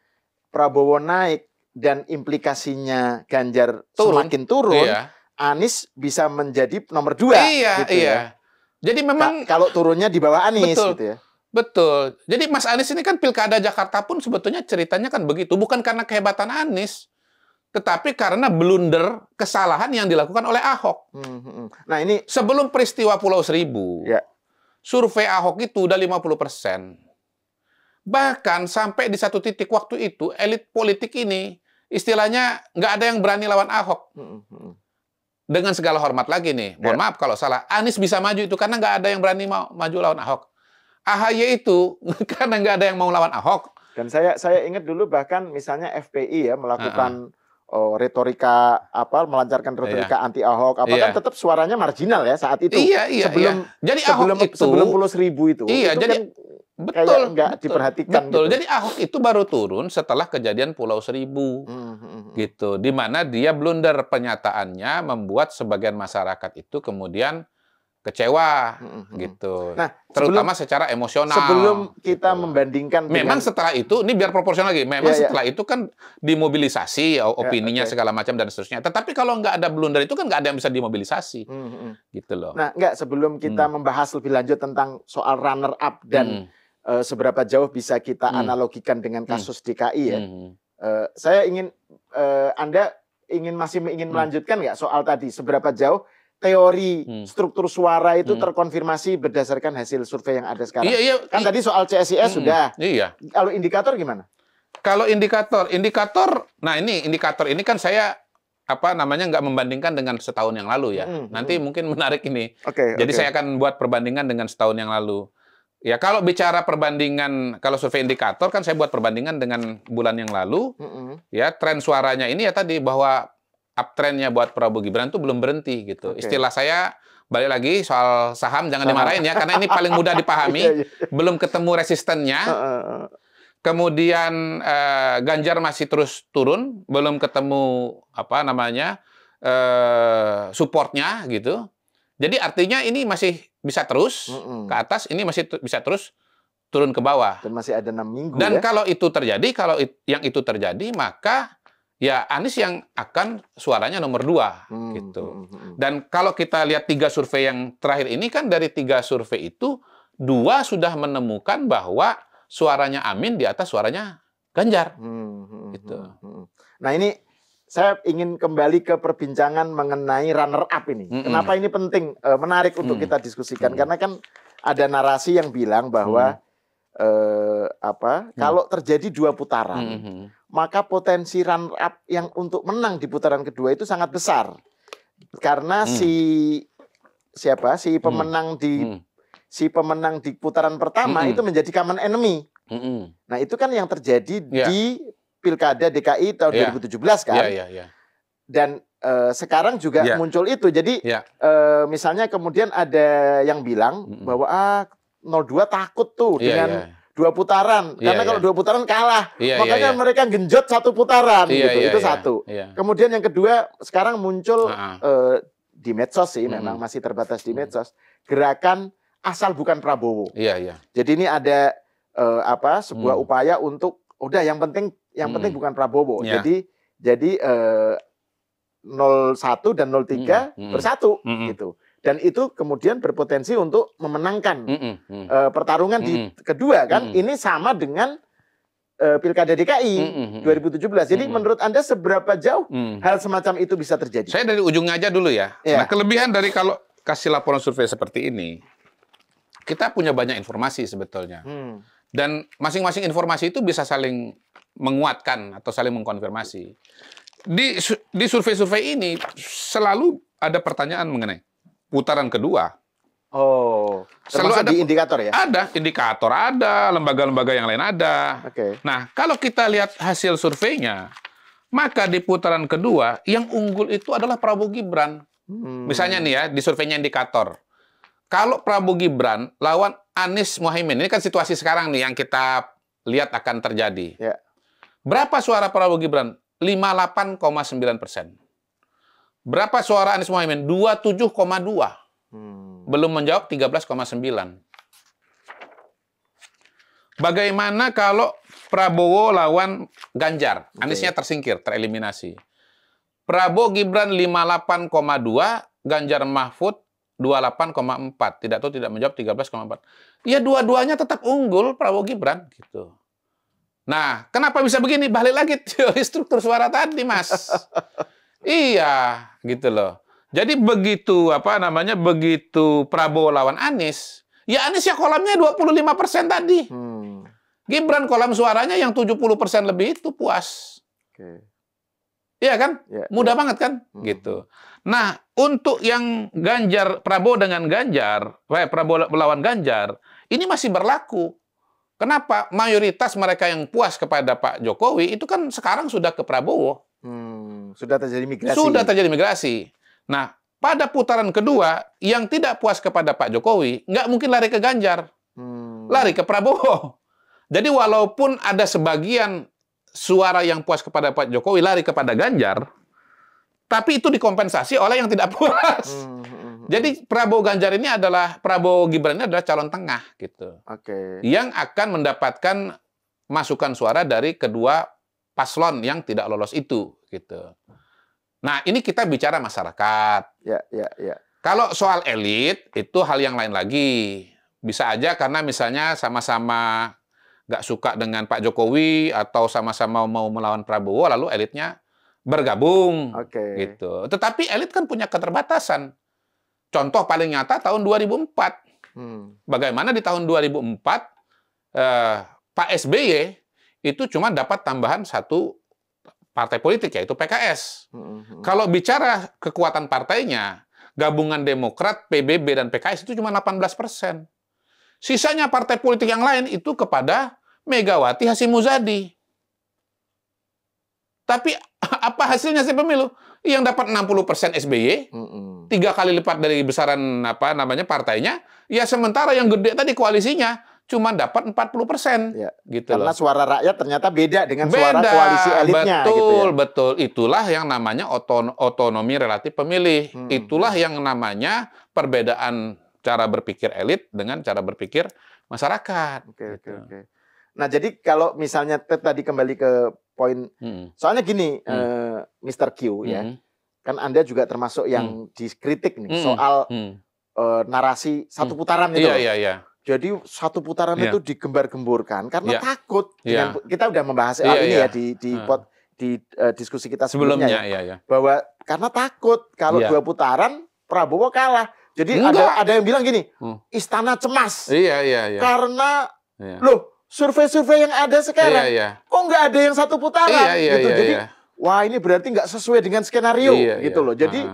Prabowo naik dan implikasinya Ganjar semakin turun, Anies bisa menjadi nomor 2. Iya. Jadi memang kalau turunnya di bawah Anies gitu ya. Betul. Jadi Mas Anies ini kan Pilkada Jakarta pun sebetulnya ceritanya kan begitu, bukan karena kehebatan Anies, tetapi karena blunder, kesalahan yang dilakukan oleh Ahok. Nah ini sebelum peristiwa Pulau Seribu, survei Ahok itu udah 50%. Bahkan sampai di satu titik waktu itu, elit politik ini, istilahnya nggak ada yang berani lawan Ahok. Dengan segala hormat lagi nih, mohon maaf kalau salah, Anies bisa maju itu karena nggak ada yang berani maju lawan Ahok. AHY itu karena nggak ada yang mau lawan Ahok. Dan saya ingat dulu bahkan misalnya FPI ya melakukan retorika melancarkan retorika anti Ahok kan tetap suaranya marginal ya saat itu. Jadi sebelum Pulau Seribu itu. Jadi kan kayak nggak diperhatikan. Betul. Gitu. Jadi Ahok itu baru turun setelah kejadian Pulau Seribu, gitu. Di mana dia blunder penyataannya membuat sebagian masyarakat itu kemudian kecewa, gitu. Nah, terutama secara emosional. Sebelum kita membandingkan, memang setelah itu, ini biar proporsional lagi. Memang setelah itu kan dimobilisasi opininya segala macam dan seterusnya. Tetapi kalau nggak ada blunder itu kan nggak ada yang bisa dimobilisasi, gitu loh. Nah, sebelum kita membahas lebih lanjut tentang soal runner up dan seberapa jauh bisa kita analogikan dengan kasus DKI ya. Saya ingin Anda masih ingin melanjutkan nggak soal tadi seberapa jauh teori struktur suara itu terkonfirmasi berdasarkan hasil survei yang ada sekarang. Kan tadi soal CSIS sudah. Kalau indikator gimana? Kalau indikator, nah ini indikator ini kan saya nggak membandingkan dengan setahun yang lalu ya. Nanti mungkin menarik ini. Jadi saya akan buat perbandingan dengan setahun yang lalu. Ya kalau bicara perbandingan, kalau survei indikator kan saya buat perbandingan dengan bulan yang lalu. Ya tren suaranya ini ya tadi bahwa uptrendnya buat Prabowo Gibran itu belum berhenti gitu. Istilah saya balik lagi soal saham jangan dimarahin ya karena ini paling mudah dipahami. Belum ketemu resistennya. Kemudian Ganjar masih terus turun, belum ketemu supportnya gitu. Jadi artinya ini masih bisa terus ke atas, ini masih bisa terus turun ke bawah. Dan masih ada 6 minggu. Dan kalau itu terjadi, yang itu terjadi maka ya Anies yang akan suaranya nomor 2 gitu. Dan kalau kita lihat 3 survei yang terakhir ini kan dari 3 survei itu 2 sudah menemukan bahwa suaranya Amin di atas suaranya Ganjar. Gitu. Nah ini saya ingin kembali ke perbincangan mengenai runner up ini. Kenapa ini penting, menarik untuk kita diskusikan? Karena kan ada narasi yang bilang bahwa kalau terjadi 2 putaran, maka potensi runner up yang untuk menang di putaran kedua itu sangat besar. Karena si pemenang di putaran pertama itu menjadi common enemy. Nah, itu kan yang terjadi di Pilkada DKI tahun 2017 kan. Dan sekarang juga muncul itu. Jadi misalnya kemudian ada yang bilang bahwa 02 takut tuh dengan 2 putaran, karena kalau 2 putaran kalah, makanya mereka genjot 1 putaran, itu satu. Kemudian yang kedua, sekarang muncul di medsos sih, memang masih terbatas di medsos, gerakan asal bukan Prabowo. Iya, iya. Jadi ini ada sebuah upaya untuk udah yang penting bukan Prabowo. Ya. Jadi 01 dan 03 bersatu gitu. Dan itu kemudian berpotensi untuk memenangkan pertarungan di kedua kan. Ini sama dengan Pilkada DKI 2017. Jadi menurut Anda seberapa jauh hal semacam itu bisa terjadi? Saya dari ujungnya aja dulu ya. Nah, kelebihan dari kalau kasih laporan survei seperti ini, kita punya banyak informasi sebetulnya. Dan masing-masing informasi itu bisa saling menguatkan atau saling mengkonfirmasi. Di survei-survei ini selalu ada pertanyaan mengenai putaran kedua. Oh, selalu ada di indikator ya? Ada indikator, ada lembaga-lembaga yang lain ada. Nah, kalau kita lihat hasil surveinya, maka di putaran kedua yang unggul itu adalah Prabowo Gibran. Misalnya nih ya, di surveinya indikator. Kalau Prabowo Gibran lawan Anies Mohaimin, ini kan situasi sekarang nih yang kita lihat akan terjadi. Ya. Berapa suara Prabowo Gibran? 58,9%. Berapa suara Anies Mohaimin? 27,2%. Belum menjawab 13,9%. Bagaimana kalau Prabowo lawan Ganjar? Aniesnya tersingkir, tereliminasi. Prabowo Gibran 58,2, Ganjar Mahfud 28,4. Tidak tahu, tidak menjawab 13,4. Ya dua-duanya tetap unggul Prabowo Gibran gitu. Nah, kenapa bisa begini? Balik lagi teori struktur suara tadi, Mas. Iya, gitu loh. Jadi begitu begitu Prabowo lawan Anies, ya Anies ya kolamnya 25% tadi. Gibran kolam suaranya yang 70% lebih itu puas. Iya kan? Mudah banget kan? Gitu. Nah, untuk yang Prabowo dengan Ganjar, Prabowo melawan Ganjar, ini masih berlaku. Kenapa? Mayoritas mereka yang puas kepada Pak Jokowi itu kan sekarang sudah ke Prabowo. Sudah terjadi migrasi. Sudah terjadi migrasi. Nah, pada putaran kedua, yang tidak puas kepada Pak Jokowi, nggak mungkin lari ke Ganjar. Lari ke Prabowo. Jadi walaupun ada sebagian suara yang puas kepada Pak Jokowi lari kepada Ganjar, tapi itu dikompensasi oleh yang tidak puas. Jadi Prabowo Gibran ini adalah calon tengah gitu. Yang akan mendapatkan masukan suara dari kedua paslon yang tidak lolos itu gitu. Nah, ini kita bicara masyarakat. Kalau soal elit, itu hal yang lain lagi. Bisa aja karena misalnya sama-sama nggak suka dengan Pak Jokowi atau sama-sama mau melawan Prabowo, lalu elitnya bergabung. Gitu. Tetapi elit kan punya keterbatasan. Contoh paling nyata tahun 2004. Bagaimana di tahun 2004, Pak SBY itu cuma dapat tambahan satu partai politik, yaitu PKS. Kalau bicara kekuatan partainya, gabungan Demokrat, PBB, dan PKS itu cuma 18%. Sisanya partai politik yang lain itu kepada Megawati Hasyim Muzadi. Tapi apa hasilnya sih pemilu? Yang dapat 60% SBY, 3 kali lipat dari besaran partainya, ya sementara yang gede tadi koalisinya cuma dapat 40%. Gitu Karena loh. suara rakyat ternyata beda dengan suara koalisi elitnya. Betul. Itulah yang namanya otonomi relatif pemilih. Itulah yang namanya perbedaan cara berpikir elit dengan cara berpikir masyarakat. Nah, jadi kalau misalnya tadi kembali ke poin, soalnya gini, Mr. Q ya, kan Anda juga termasuk yang dikritik nih soal narasi satu putaran itu. Jadi satu putaran itu digembar-gemburkan karena takut. Kita udah membahas hal ini ya di diskusi kita sebelumnya bahwa karena takut kalau 2 putaran Prabowo kalah. Jadi ada yang bilang gini, istana cemas. Karena loh, survei-survei yang ada sekarang kok nggak ada yang satu putaran gitu. Jadi wah, ini berarti nggak sesuai dengan skenario gitu loh. Jadi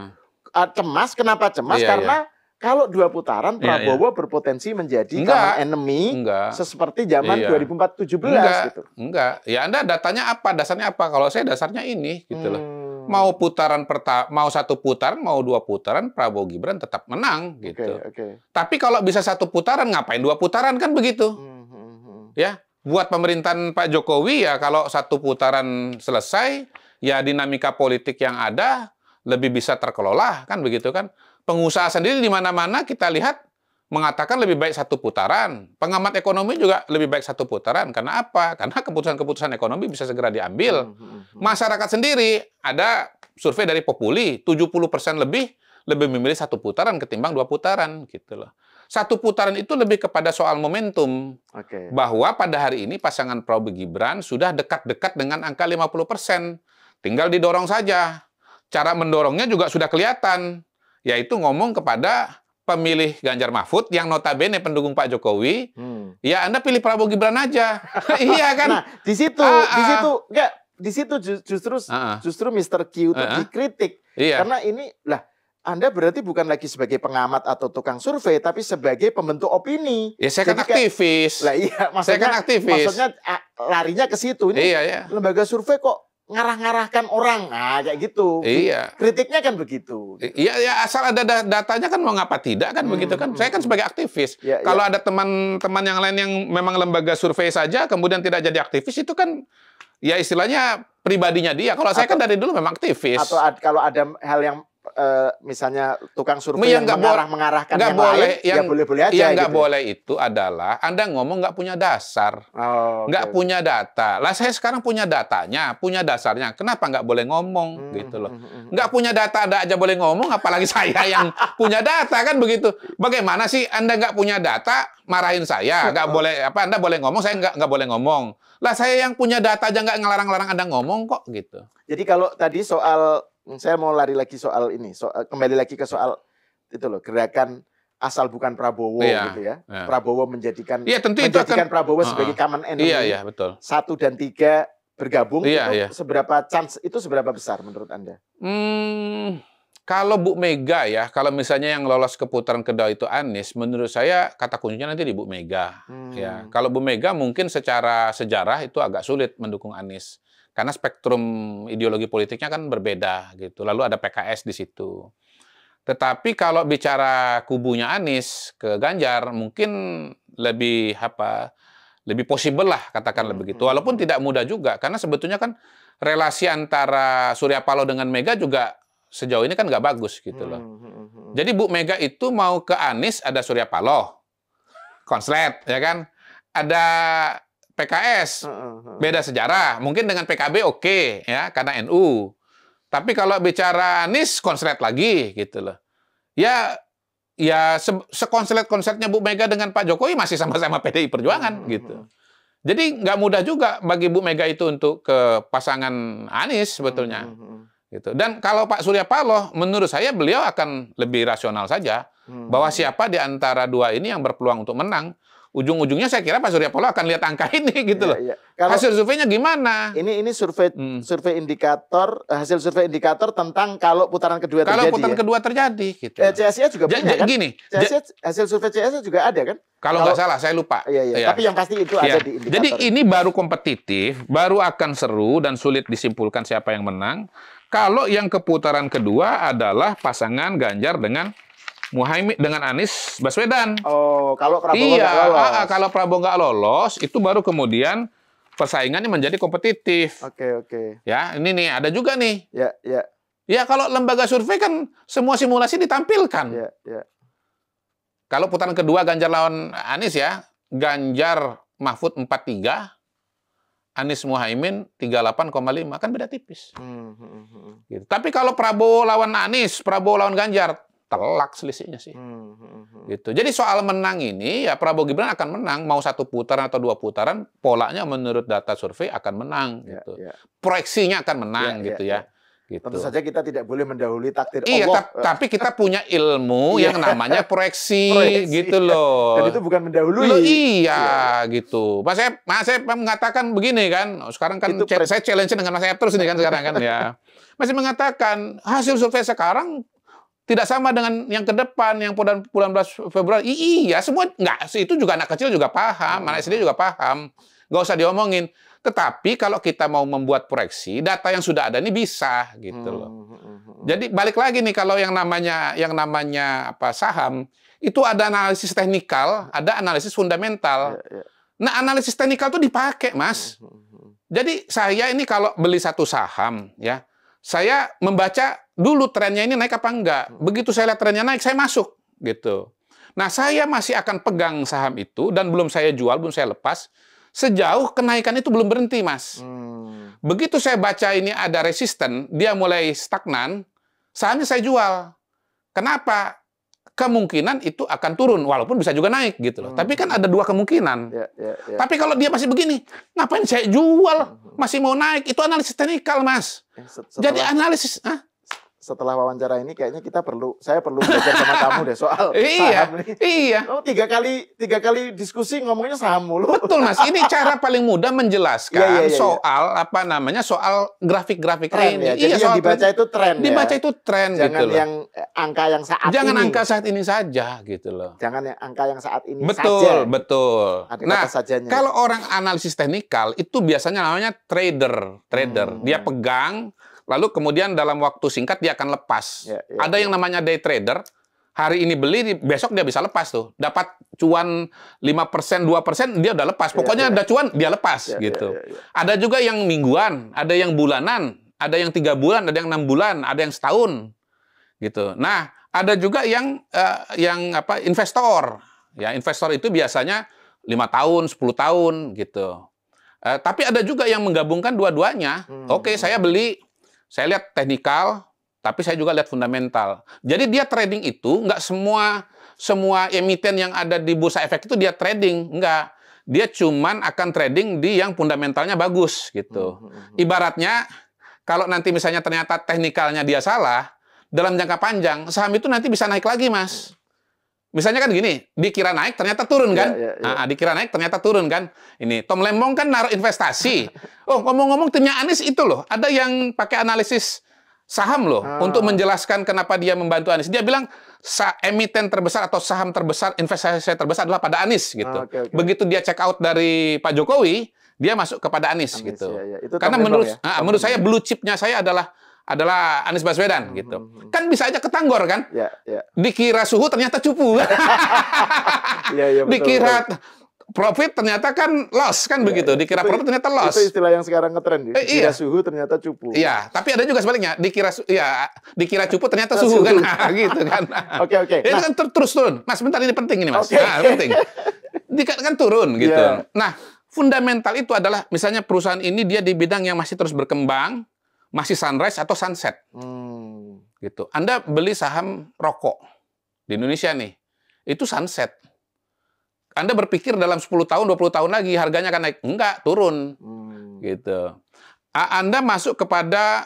cemas, kenapa cemas? Karena kalau 2 putaran Prabowo berpotensi menjadi common enemy seperti zaman 2017 gitu. Enggak. Ya Anda datanya apa? Dasarnya apa? Kalau saya dasarnya ini gitu loh. Mau satu putaran, mau 2 putaran, Prabowo Gibran tetap menang gitu. Tapi kalau bisa 1 putaran, ngapain 2 putaran kan begitu? Ya, buat pemerintahan Pak Jokowi ya kalau 1 putaran selesai, ya dinamika politik yang ada lebih bisa terkelola kan begitu kan. Pengusaha sendiri di mana-mana kita lihat mengatakan lebih baik satu putaran. Pengamat ekonomi juga lebih baik satu putaran. Karena apa? Karena keputusan-keputusan ekonomi bisa segera diambil. Masyarakat sendiri, ada survei dari Populi, 70% lebih memilih satu putaran ketimbang 2 putaran. Gitu loh. Satu putaran itu lebih kepada soal momentum. Bahwa pada hari ini pasangan Prabowo Gibran sudah dekat-dekat dengan angka 50%. Tinggal didorong saja. Cara mendorongnya juga sudah kelihatan. Yaitu ngomong kepada pemilih Ganjar Mahfud yang notabene pendukung Pak Jokowi, ya Anda pilih Prabowo Gibran aja. Iya kan? Nah, di situ justru Mr. Q itu dikritik. Karena ini Anda berarti bukan lagi sebagai pengamat atau tukang survei, tapi sebagai pembentuk opini. Ya, saya kan aktivis. Saya kan aktivis. Maksudnya larinya ke situ. Ini lembaga survei kok ngarah-ngarahkan orang, kayak gitu. Kritiknya kan begitu. Iya, asal ada datanya kan mau ngapa tidak kan begitu kan. Saya kan sebagai aktivis. Kalau ada teman-teman yang lain yang memang lembaga survei saja, kemudian tidak jadi aktivis, itu kan ya istilahnya pribadinya dia. Kalau saya kan dari dulu memang aktivis. Atau kalau ada hal yang misalnya tukang survei yang mengarahkan yang boleh, lain, ya boleh-boleh aja. Yang nggak boleh itu adalah Anda ngomong nggak punya dasar, nggak punya data. Lah saya sekarang punya datanya, punya dasarnya. Kenapa nggak boleh ngomong gitu loh? Nggak punya data Anda aja boleh ngomong, apalagi saya yang punya data kan begitu. Bagaimana sih Anda nggak punya data marahin saya? Nggak boleh Anda boleh ngomong, saya nggak boleh ngomong. Lah saya yang punya data aja nggak ngelarang-larang Anda ngomong kok gitu. Jadi kalau tadi saya mau lari lagi soal ini, kembali lagi ke soal itu loh, gerakan asal bukan Prabowo gitu ya. Prabowo menjadikan Prabowo sebagai common enemy. Betul. 1 dan 3 bergabung seberapa besar menurut Anda? Kalau Bu Mega kalau misalnya yang lolos ke putaran kedua itu Anies, menurut saya kata kuncinya nanti di Bu Mega. Ya, kalau Bu Mega mungkin secara sejarah itu agak sulit mendukung Anies. Karena spektrum ideologi politiknya kan berbeda gitu. Lalu ada PKS di situ. Tetapi kalau bicara kubunya Anies ke Ganjar mungkin lebih possible lah katakanlah begitu. Walaupun tidak mudah juga karena sebetulnya kan relasi antara Surya Paloh dengan Mega juga sejauh ini kan nggak bagus gitu loh. Jadi Bu Mega itu mau ke Anies ada Surya Paloh, konslet ya kan. Ada PKS, beda sejarah. Mungkin dengan PKB oke, ya, karena NU. Tapi kalau bicara Anies, konslet lagi, gitu loh. Ya sekonslet-konsletnya Bu Mega dengan Pak Jokowi masih sama-sama PDI Perjuangan, gitu. Jadi nggak mudah juga bagi Bu Mega itu untuk ke pasangan Anies sebetulnya. Gitu. Dan kalau Pak Surya Paloh, menurut saya beliau akan lebih rasional saja. Bahwa siapa di antara dua ini yang berpeluang untuk menang. Ujung-ujungnya saya kira Pak Surya Paloh akan lihat angka ini gitu loh. Hasil surveinya gimana? Ini survei indikator, hasil survei indikator tentang kalau putaran kedua terjadi. Kalau putaran kedua terjadi gitu. CSIA juga punya kan? Gini, hasil survei CSIA juga ada kan? Kalau nggak salah, saya lupa. Tapi yang pasti itu ada di indikator. Jadi ini baru kompetitif, baru akan seru dan sulit disimpulkan siapa yang menang. Kalau yang ke putaran kedua adalah pasangan Ganjar dengan Muhaimin dengan Anies Baswedan. Kalau Prabowo nggak lolos. Kalau Prabowo nggak lolos, itu baru kemudian persaingannya menjadi kompetitif. Oke. Ya, ini nih ada juga nih. Ya. Ya, kalau lembaga survei kan semua simulasi ditampilkan. Ya. Kalau putaran kedua Ganjar lawan Anies ya, Ganjar Mahfud 43, Anies Muhaimin 38,5, kan beda tipis. Gitu. Tapi kalau Prabowo lawan Anies, Prabowo lawan Ganjar, telak selisihnya sih. Gitu. Jadi soal menang ini ya Prabowo Gibran akan menang mau 1 putaran atau 2 putaran, polanya menurut data survei akan menang gitu. Proyeksinya akan menang gitu ya. Gitu. Tentu saja kita tidak boleh mendahului takdir Allah. Tapi kita punya ilmu yang namanya proyeksi gitu loh. Dan itu bukan mendahului. Gitu. Mas saya mengatakan begini kan. Sekarang kan saya challenge dengan Mas Ep terus ini kan sekarang kan ya. Masih mengatakan hasil survei sekarang tidak sama dengan yang ke depan, yang bulan 11 Februari. Iya, semua enggak. Itu juga anak kecil juga paham, anak SD juga paham. Nggak usah diomongin. Tetapi kalau kita mau membuat proyeksi, data yang sudah ada ini bisa gitu loh. Jadi balik lagi nih kalau yang namanya saham itu ada analisis teknikal, ada analisis fundamental. Nah, analisis teknikal itu dipakai, Mas. Jadi saya ini kalau beli satu saham ya, saya membaca dulu trennya ini naik apa enggak. Begitu saya lihat trennya naik, saya masuk gitu. Nah, saya masih akan pegang saham itu dan belum saya jual, belum saya lepas sejauh kenaikan itu belum berhenti, Mas. Begitu saya baca ini ada resisten, dia mulai stagnan, sahamnya saya jual. Kenapa? Kemungkinan itu akan turun, walaupun bisa juga naik gitu loh. Tapi kan ada dua kemungkinan. Tapi kalau dia masih begini, ngapain saya jual? Masih mau naik, itu analisis teknikal, Mas. Jadi analisis... Setelah wawancara ini kayaknya saya perlu belajar sama kamu deh soal saham nih. Iya. Oh, tiga kali diskusi ngomongnya saham mulu. Betul, Mas. Ini cara paling mudah menjelaskan soal apa namanya, soal grafik-grafik ini. Ya. Jadi yang dibaca itu tren. Dibaca itu tren. Jangan gitu yang angka yang saat ini. Jangan angka saat ini saja gitu loh. Jangan yang angka yang saat ini betul, saja. Betul. Nah, kalau orang analisis teknikal itu biasanya namanya trader. Dia pegang. Lalu kemudian dalam waktu singkat dia akan lepas. Ada yang namanya day trader. Hari ini beli, besok dia bisa lepas tuh. Dapat cuan 5%, 2%, dia udah lepas. Pokoknya ada cuan, dia lepas gitu. Ada juga yang mingguan, ada yang bulanan, ada yang 3 bulan, ada yang 6 bulan, ada yang setahun. Gitu. Nah, ada juga yang investor. Ya, investor itu biasanya 5 tahun, 10 tahun gitu. Tapi ada juga yang menggabungkan dua-duanya. Oke, saya beli, saya lihat teknikal, tapi saya juga lihat fundamental. Jadi dia trading itu nggak semua emiten yang ada di bursa efek itu dia trading, nggak. Dia cuman akan trading di yang fundamentalnya bagus gitu. Ibaratnya kalau nanti misalnya ternyata teknikalnya dia salah, dalam jangka panjang saham itu nanti bisa naik lagi, Mas. Misalnya kan gini, dikira naik ternyata turun kan? Nah, dikira naik ternyata turun kan? Ini Tom Lembong kan naruh investasi. Oh, ngomong-ngomong timnya Anies itu loh, ada yang pakai analisis saham loh untuk menjelaskan kenapa dia membantu Anies. Dia bilang emiten terbesar atau saham terbesar, investasi saya terbesar adalah pada Anies gitu. Begitu dia check out dari Pak Jokowi, dia masuk kepada Anies gitu. Itu karena menurut saya blue chipnya saya adalah Anies Baswedan gitu. Kan bisa aja ketanggor kan? Dikira suhu ternyata cupu. Dikira profit ternyata kan loss kan begitu. Dikira profit ternyata loss. Itu istilah yang sekarang ngetren. Dikira suhu ternyata cupu. Iya, tapi ada juga sebaliknya. Dikira cupu ternyata suhu kan. Gitu kan. Oke. Itu kan terus turun. Mas, sebentar ini penting ini, Mas. Penting. Kan turun gitu. Nah, fundamental itu adalah misalnya perusahaan ini dia di bidang yang masih terus berkembang, masih sunrise atau sunset. Gitu. Anda beli saham rokok di Indonesia nih, itu sunset. Anda berpikir dalam 10 tahun, 20 tahun lagi harganya akan naik. Enggak, turun. Gitu. Anda masuk kepada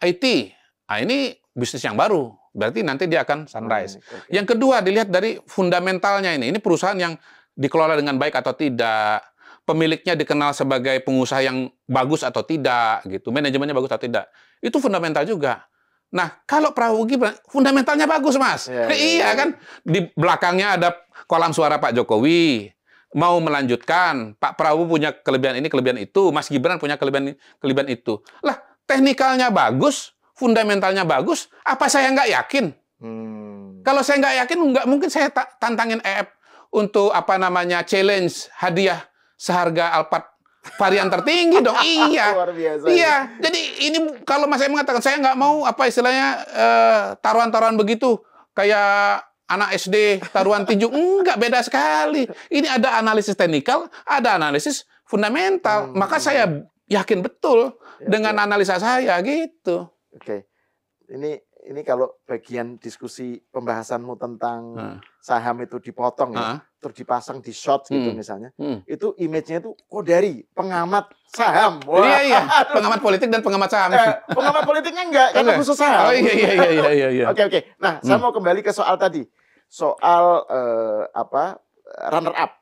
IT. Nah, ini bisnis yang baru. Berarti nanti dia akan sunrise. Yang kedua, dilihat dari fundamentalnya ini. Ini perusahaan yang dikelola dengan baik atau tidak. Pemiliknya dikenal sebagai pengusaha yang bagus atau tidak, gitu. Manajemennya bagus atau tidak. Itu fundamental juga. Nah, kalau Prabowo Gibran, fundamentalnya bagus, Mas. Iya kan? Di belakangnya ada kolam suara Pak Jokowi. Mau melanjutkan, Pak Prabowo punya kelebihan ini, kelebihan itu. Mas Gibran punya kelebihan itu. Lah, teknikalnya bagus, fundamentalnya bagus, apa saya nggak yakin? Kalau saya nggak yakin, nggak mungkin saya tantangin EF untuk challenge hadiah seharga Alphard varian tertinggi dong. Iya. Luar biasa. Iya. Jadi ini kalau Mas saya mengatakan saya nggak mau taruhan-taruhan begitu kayak anak SD taruhan tinju, enggak, beda sekali. Ini ada analisis teknikal, ada analisis fundamental. Maka saya yakin betul dengan analisa saya gitu. Oke. Ini kalau bagian diskusi pembahasanmu tentang saham itu dipotong terus dipasang di short gitu misalnya, itu image-nya itu dari pengamat saham. Iya, pengamat politik dan pengamat saham. Pengamat politiknya enggak, karena khusus saham. Oh iya. Oke. Nah, saya mau kembali ke soal tadi, soal runner up.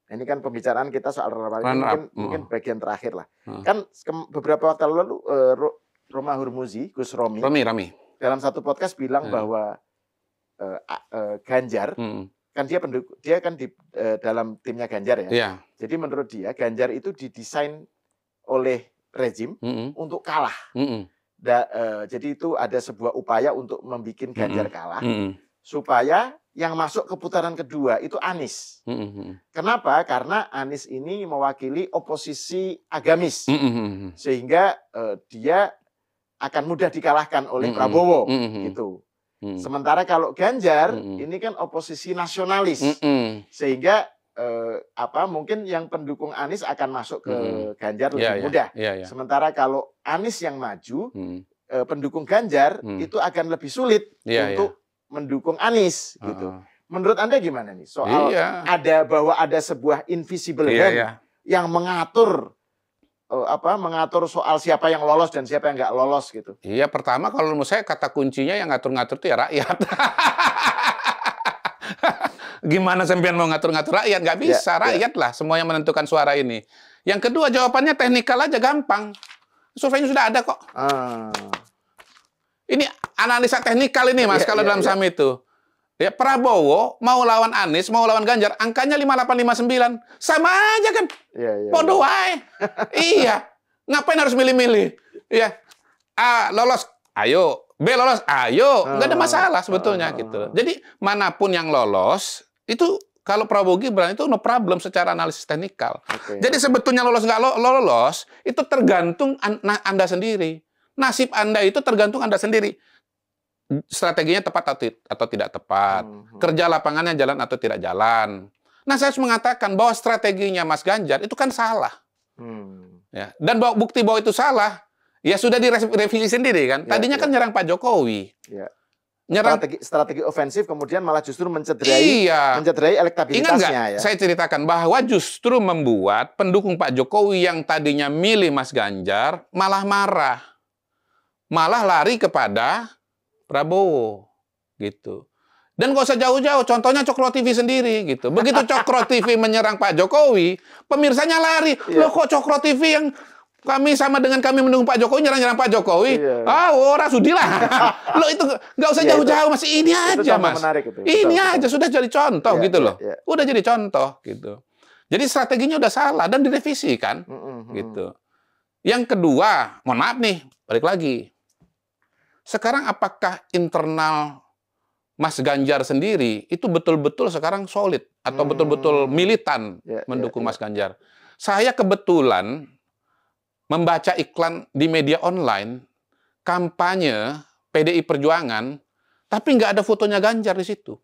Ini kan pembicaraan kita soal runner up. Mungkin bagian terakhir lah. Kan beberapa waktu lalu Roma Hurmuzi, Gus Romi. Dalam satu podcast bilang bahwa Ganjar kan dia kan di dalam timnya Ganjar ya. Jadi menurut dia Ganjar itu didesain oleh rezim untuk kalah. Jadi itu ada sebuah upaya untuk membuat Ganjar kalah supaya yang masuk ke putaran kedua itu Anies. Kenapa? Karena Anies ini mewakili oposisi agamis, sehingga dia akan mudah dikalahkan oleh Prabowo gitu. Sementara kalau Ganjar ini kan oposisi nasionalis, sehingga mungkin yang pendukung Anies akan masuk ke Ganjar lebih mudah. Sementara kalau Anies yang maju, pendukung Ganjar itu akan lebih sulit untuk mendukung Anies gitu. Menurut Anda gimana nih soal ada sebuah invisible hand yang mengatur mengatur soal siapa yang lolos dan siapa yang nggak lolos gitu? Iya, pertama kalau menurut saya kata kuncinya yang ngatur-ngatur itu ya rakyat. Gimana sampean mau ngatur-ngatur rakyat? Nggak bisa, rakyat lah semua yang menentukan suara ini. Yang kedua, jawabannya teknikal aja, gampang. Surveinya sudah ada kok. Ini analisa teknikal ini, Mas, kalau dalam saham itu. Ya, Prabowo mau lawan Anies, mau lawan Ganjar, angkanya 5859. Sama aja kan. Bodoh wae. Iya. Ngapain harus milih-milih? Ya. A lolos, ayo. B lolos, ayo. Nggak ada masalah sebetulnya gitu. Jadi manapun yang lolos, itu kalau Prabowo Gibran itu no problem secara analisis teknikal. Jadi sebetulnya lolos nggak lolos, itu tergantung Anda sendiri. Nasib Anda itu tergantung Anda sendiri. Strateginya tepat atau tidak tepat, kerja lapangannya jalan atau tidak jalan. Nah, saya harus mengatakan bahwa strateginya Mas Ganjar itu kan salah. Ya. Dan bukti bahwa itu salah, ya sudah direvisi sendiri kan. Tadinya kan nyerang Pak Jokowi. Nyerang strategi ofensif, kemudian malah justru mencederai elektabilitasnya. Ingat nggak? Saya ceritakan bahwa justru membuat pendukung Pak Jokowi yang tadinya milih Mas Ganjar malah marah, malah lari kepada Prabowo gitu. Dan gak usah jauh-jauh, contohnya Cokro TV sendiri gitu. Begitu Cokro TV menyerang Pak Jokowi, pemirsanya lari. Loh kok Cokro TV yang sama dengan kami mendukung Pak Jokowi nyerang Pak Jokowi? Orang sudilah. Loh itu gak usah jauh-jauh, Mas. Ini aja, Mas. Ini aja sudah jadi contoh gitu loh. Udah jadi contoh gitu. Jadi strateginya udah salah dan direvisi kan gitu. Yang kedua, mohon maaf nih, balik lagi. Sekarang apakah internal Mas Ganjar sendiri itu betul-betul sekarang solid atau betul-betul militan mendukung Mas Ganjar? Saya kebetulan membaca iklan di media online kampanye PDI Perjuangan, tapi nggak ada fotonya Ganjar di situ.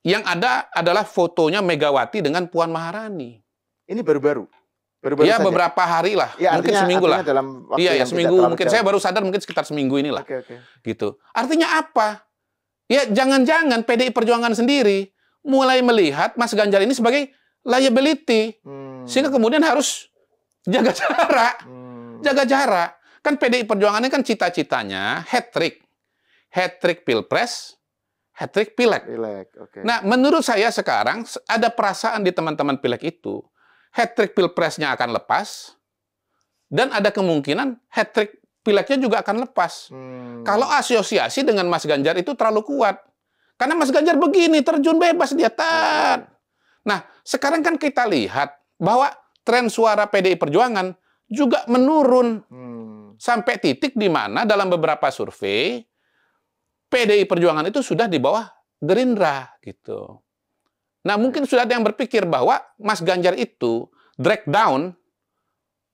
Yang ada adalah fotonya Megawati dengan Puan Maharani. Ini baru-baru. Ya beberapa hari lah, mungkin seminggu lah. Iya, seminggu. Mungkin saya baru sadar mungkin sekitar seminggu inilah. Gitu. Artinya apa? Ya jangan-jangan PDI Perjuangan sendiri mulai melihat Mas Ganjar ini sebagai liability, sehingga kemudian harus jaga jarak, jaga jarak. Kan PDI Perjuangan ini kan cita-citanya hat-trick Pilpres, hat-trick Pileg. Nah, menurut saya sekarang ada perasaan di teman-teman Pileg itu. Hat-trick Pilpresnya akan lepas, dan ada kemungkinan hat-trick Pilegnya juga akan lepas. Kalau asosiasi dengan Mas Ganjar itu terlalu kuat. Karena Mas Ganjar begini, terjun bebas dia. Nah, sekarang kan kita lihat bahwa tren suara PDI Perjuangan juga menurun. Sampai titik di mana dalam beberapa survei, PDI Perjuangan itu sudah di bawah Gerindra gitu. Nah, mungkin sudah ada yang berpikir bahwa Mas Ganjar itu drag down,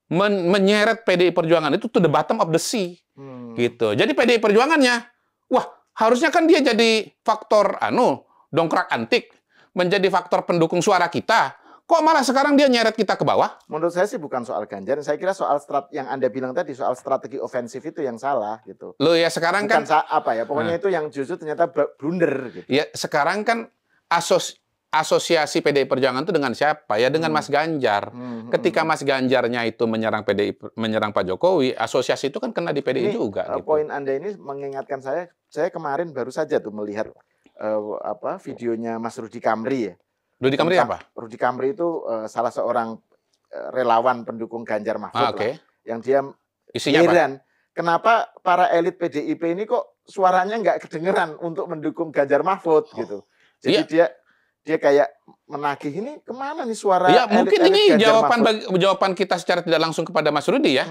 menyeret PDI Perjuangan itu to the bottom of the sea. Gitu. Jadi PDI Perjuangannya, wah, harusnya kan dia jadi faktor dongkrak antik, menjadi faktor pendukung suara kita. Kok malah sekarang dia nyeret kita ke bawah? Menurut saya sih bukan soal Ganjar, saya kira soal yang Anda bilang tadi, soal strategi ofensif itu yang salah gitu. Loh ya sekarang bukan kan pokoknya itu yang justru ternyata blunder gitu. Ya sekarang kan asosiasi PDI Perjuangan itu dengan siapa? Ya dengan Mas Ganjar. Ketika Mas Ganjarnya itu menyerang Pak Jokowi, asosiasi itu kan kena di PDI juga. Gitu. Poin Anda ini mengingatkan saya kemarin baru saja tuh melihat videonya Mas Rudy Kamri ya. Rudy Kamri apa? Rudy Kamri itu salah seorang relawan pendukung Ganjar Mahfud lah, yang dia heran kenapa para elit PDIP ini kok suaranya nggak kedengeran untuk mendukung Ganjar Mahfud gitu. Jadi dia kayak menagih ini kemana nih suara mungkin ini jawaban kita secara tidak langsung kepada Mas Rudy ya.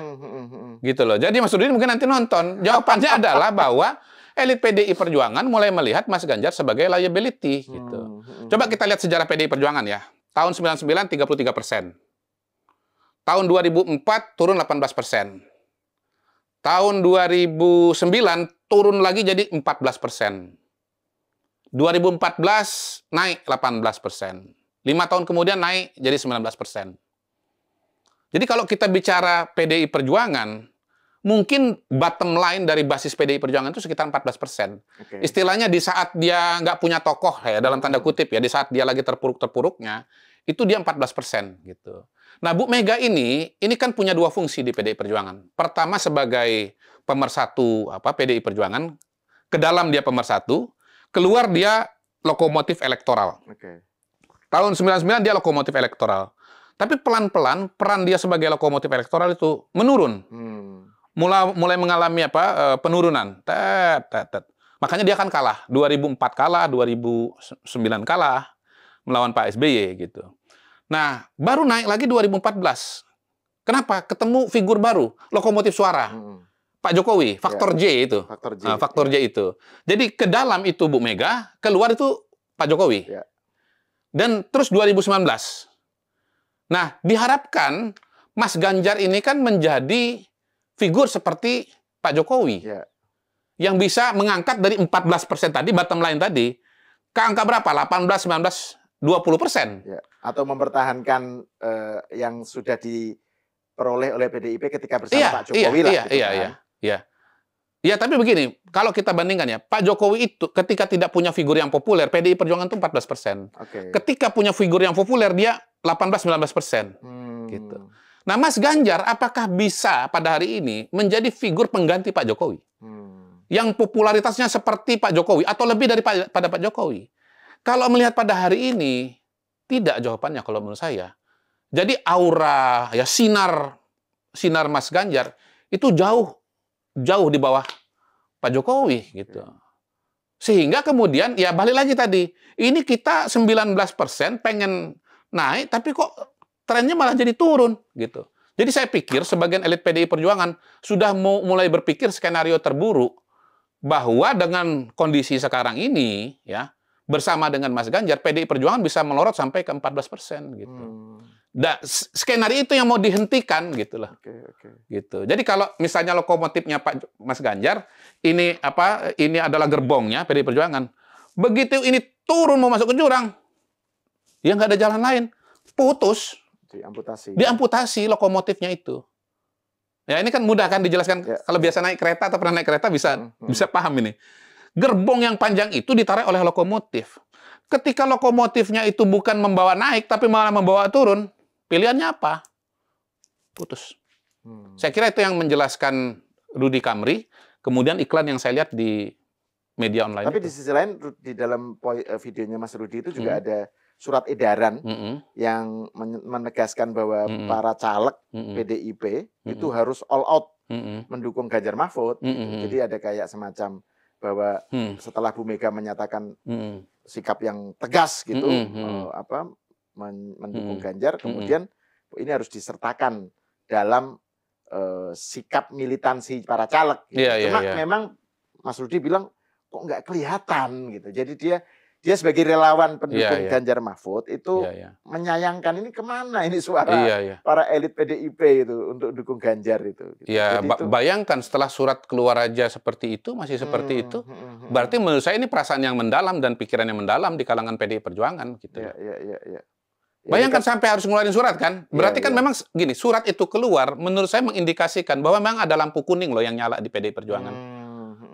Gitu loh. Jadi Mas Rudy mungkin nanti nonton. Jawabannya adalah bahwa elit PDI Perjuangan mulai melihat Mas Ganjar sebagai liability gitu. Coba kita lihat sejarah PDI Perjuangan ya. Tahun 99 33%. Tahun 2004 turun 18%. Tahun 2009 turun lagi jadi 14%. 2014 naik 18%. 5 tahun kemudian naik jadi 19%. Jadi kalau kita bicara PDI Perjuangan, mungkin bottom line dari basis PDI Perjuangan itu sekitar 14%. Okay. Istilahnya di saat dia nggak punya tokoh, ya dalam tanda kutip ya, di saat dia lagi terpuruk-terpuruknya, itu dia 14% gitu. Nah, Bu Mega ini kan punya dua fungsi di PDI Perjuangan. Pertama sebagai pemersatu PDI Perjuangan, ke dalam dia pemersatu, keluar dia lokomotif elektoral. Okay. Tahun 99 dia lokomotif elektoral. Tapi pelan-pelan peran dia sebagai lokomotif elektoral itu menurun. Mulai mengalami penurunan. Makanya dia kan kalah. 2004 kalah, 2009 kalah melawan Pak SBY gitu. Nah, baru naik lagi 2014. Kenapa? Ketemu figur baru, lokomotif suara. Pak Jokowi, faktor J itu. Faktor J itu. Jadi ke dalam itu Bu Mega, keluar itu Pak Jokowi. Dan terus 2019. Nah, diharapkan Mas Ganjar ini kan menjadi figur seperti Pak Jokowi. Yang bisa mengangkat dari 14% tadi, bottom line tadi, ke angka berapa? 18, 19, 20%. Atau mempertahankan yang sudah diperoleh oleh PDIP ketika bersama Pak Jokowi Ya, tapi begini, kalau kita bandingkan ya, Pak Jokowi itu ketika tidak punya figur yang populer, PDI Perjuangan itu 14%. Ketika punya figur yang populer, dia 18-19%. Gitu. Nah, Mas Ganjar, apakah bisa pada hari ini menjadi figur pengganti Pak Jokowi? Yang popularitasnya seperti Pak Jokowi, atau lebih daripada Pak Jokowi? Kalau melihat pada hari ini, tidak jawabannya kalau menurut saya. Jadi aura, ya sinar Mas Ganjar, itu jauh di bawah Pak Jokowi gitu. Sehingga kemudian ya balik lagi tadi, ini kita 19% pengen naik tapi kok trennya malah jadi turun gitu. Jadi saya pikir sebagian elit PDI Perjuangan sudah mulai berpikir skenario terburuk bahwa dengan kondisi sekarang ini ya bersama dengan Mas Ganjar PDI Perjuangan bisa melorot sampai ke 14% gitu. Nah, skenario itu yang mau dihentikan gitulah. Gitu. Jadi kalau misalnya lokomotifnya Pak Mas Ganjar ini adalah gerbongnya PDI Perjuangan. Begitu ini turun mau masuk ke jurang, ya nggak ada jalan lain, putus, diamputasi lokomotifnya itu. Ya ini kan mudah kan dijelaskan kalau biasa naik kereta atau pernah naik kereta bisa paham ini. Gerbong yang panjang itu ditarik oleh lokomotif. Ketika lokomotifnya itu bukan membawa naik tapi malah membawa turun, pilihannya apa? Putus. Saya kira itu yang menjelaskan Rudy Kamri. Kemudian iklan yang saya lihat di media online. Tapi di sisi lain, di dalam videonya Mas Rudy itu juga ada surat edaran yang menegaskan bahwa para caleg PDIP itu harus all out mendukung Ganjar Mahfud. Jadi ada kayak semacam bahwa setelah Bu Mega menyatakan sikap yang tegas gitu, mendukung Ganjar, kemudian ini harus disertakan dalam sikap militansi para caleg. Gitu. Cuma memang Mas Rudy bilang kok nggak kelihatan gitu. Jadi dia sebagai relawan pendukung Ganjar Mahfud itu menyayangkan ini kemana ini suara para elit PDIP itu untuk dukung Ganjar itu. Gitu. Bayangkan setelah surat keluar aja seperti itu, masih seperti itu. Berarti menurut saya ini perasaan yang mendalam dan pikiran yang mendalam di kalangan PDI Perjuangan. Gitu. Bayangkan sampai harus ngeluarin surat kan. Berarti kan memang gini, surat itu keluar menurut saya mengindikasikan bahwa memang ada lampu kuning loh yang nyala di PDI Perjuangan.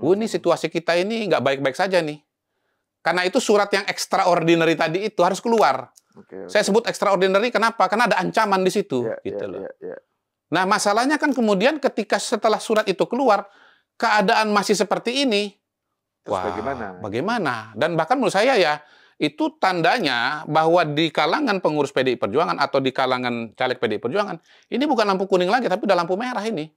Ini situasi kita ini nggak baik-baik saja nih. Karena itu surat yang extraordinary tadi itu harus keluar. Saya sebut extraordinary kenapa? Karena ada ancaman di situ. Nah, masalahnya kan kemudian ketika setelah surat itu keluar, keadaan masih seperti ini. Wah, bagaimana? Dan bahkan menurut saya ya, itu tandanya bahwa di kalangan pengurus PDI Perjuangan atau di kalangan caleg PDI Perjuangan, ini bukan lampu kuning lagi, tapi udah lampu merah ini.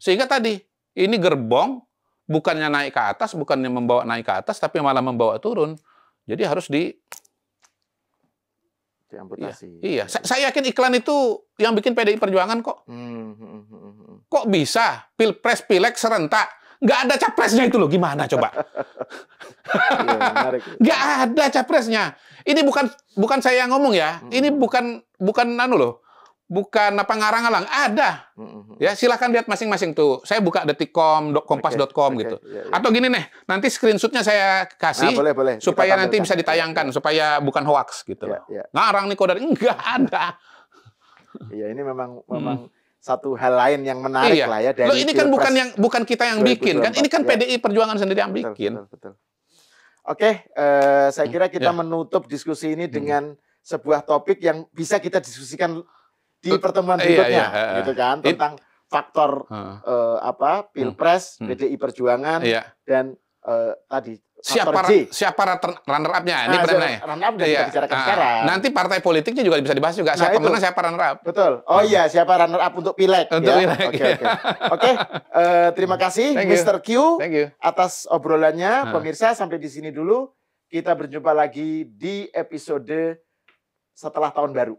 Sehingga tadi, ini gerbong, bukannya naik ke atas, bukannya membawa naik ke atas, tapi malah membawa turun. Jadi harus diamputasi. Iya. Saya yakin iklan itu yang bikin PDI Perjuangan kok. Kok bisa Pilpres, Pileg serentak, nggak ada capresnya itu loh. Gimana coba? Nggak ada capresnya. Ini bukan saya yang ngomong ya. Ini bukan loh. bukan apa ngarang-ngarang, ada. Ya, silakan lihat masing-masing tuh. Saya buka detikcom, kompas.com gitu. Atau gini nih, nanti screenshotnya saya kasih boleh. supaya nanti bisa ditayangkan, supaya bukan hoax gitu. Ngarang nih Kodari, enggak ada. Iya, ini memang satu hal lain yang menarik lah ya dari loh, ini kan bukan kita yang bikin kan, ini kan PDI Perjuangan sendiri yang bikin. Betul. Oke, saya kira kita menutup diskusi ini dengan sebuah topik yang bisa kita diskusikan di pertemuan berikutnya, gitu kan, tentang faktor Pilpres, PDI Perjuangan, dan tadi siapa runner-up-nya? Ini pernah ya. Runner-up udah kita bicarakan sekarang. Nanti partai politiknya juga bisa dibahas juga. Siapa menang, siapa runner-up. Betul. Oh iya, siapa runner-up untuk pileg. Oke. Terima kasih Mr. Q atas obrolannya. Pemirsa, sampai di sini dulu. Kita berjumpa lagi di episode setelah tahun baru.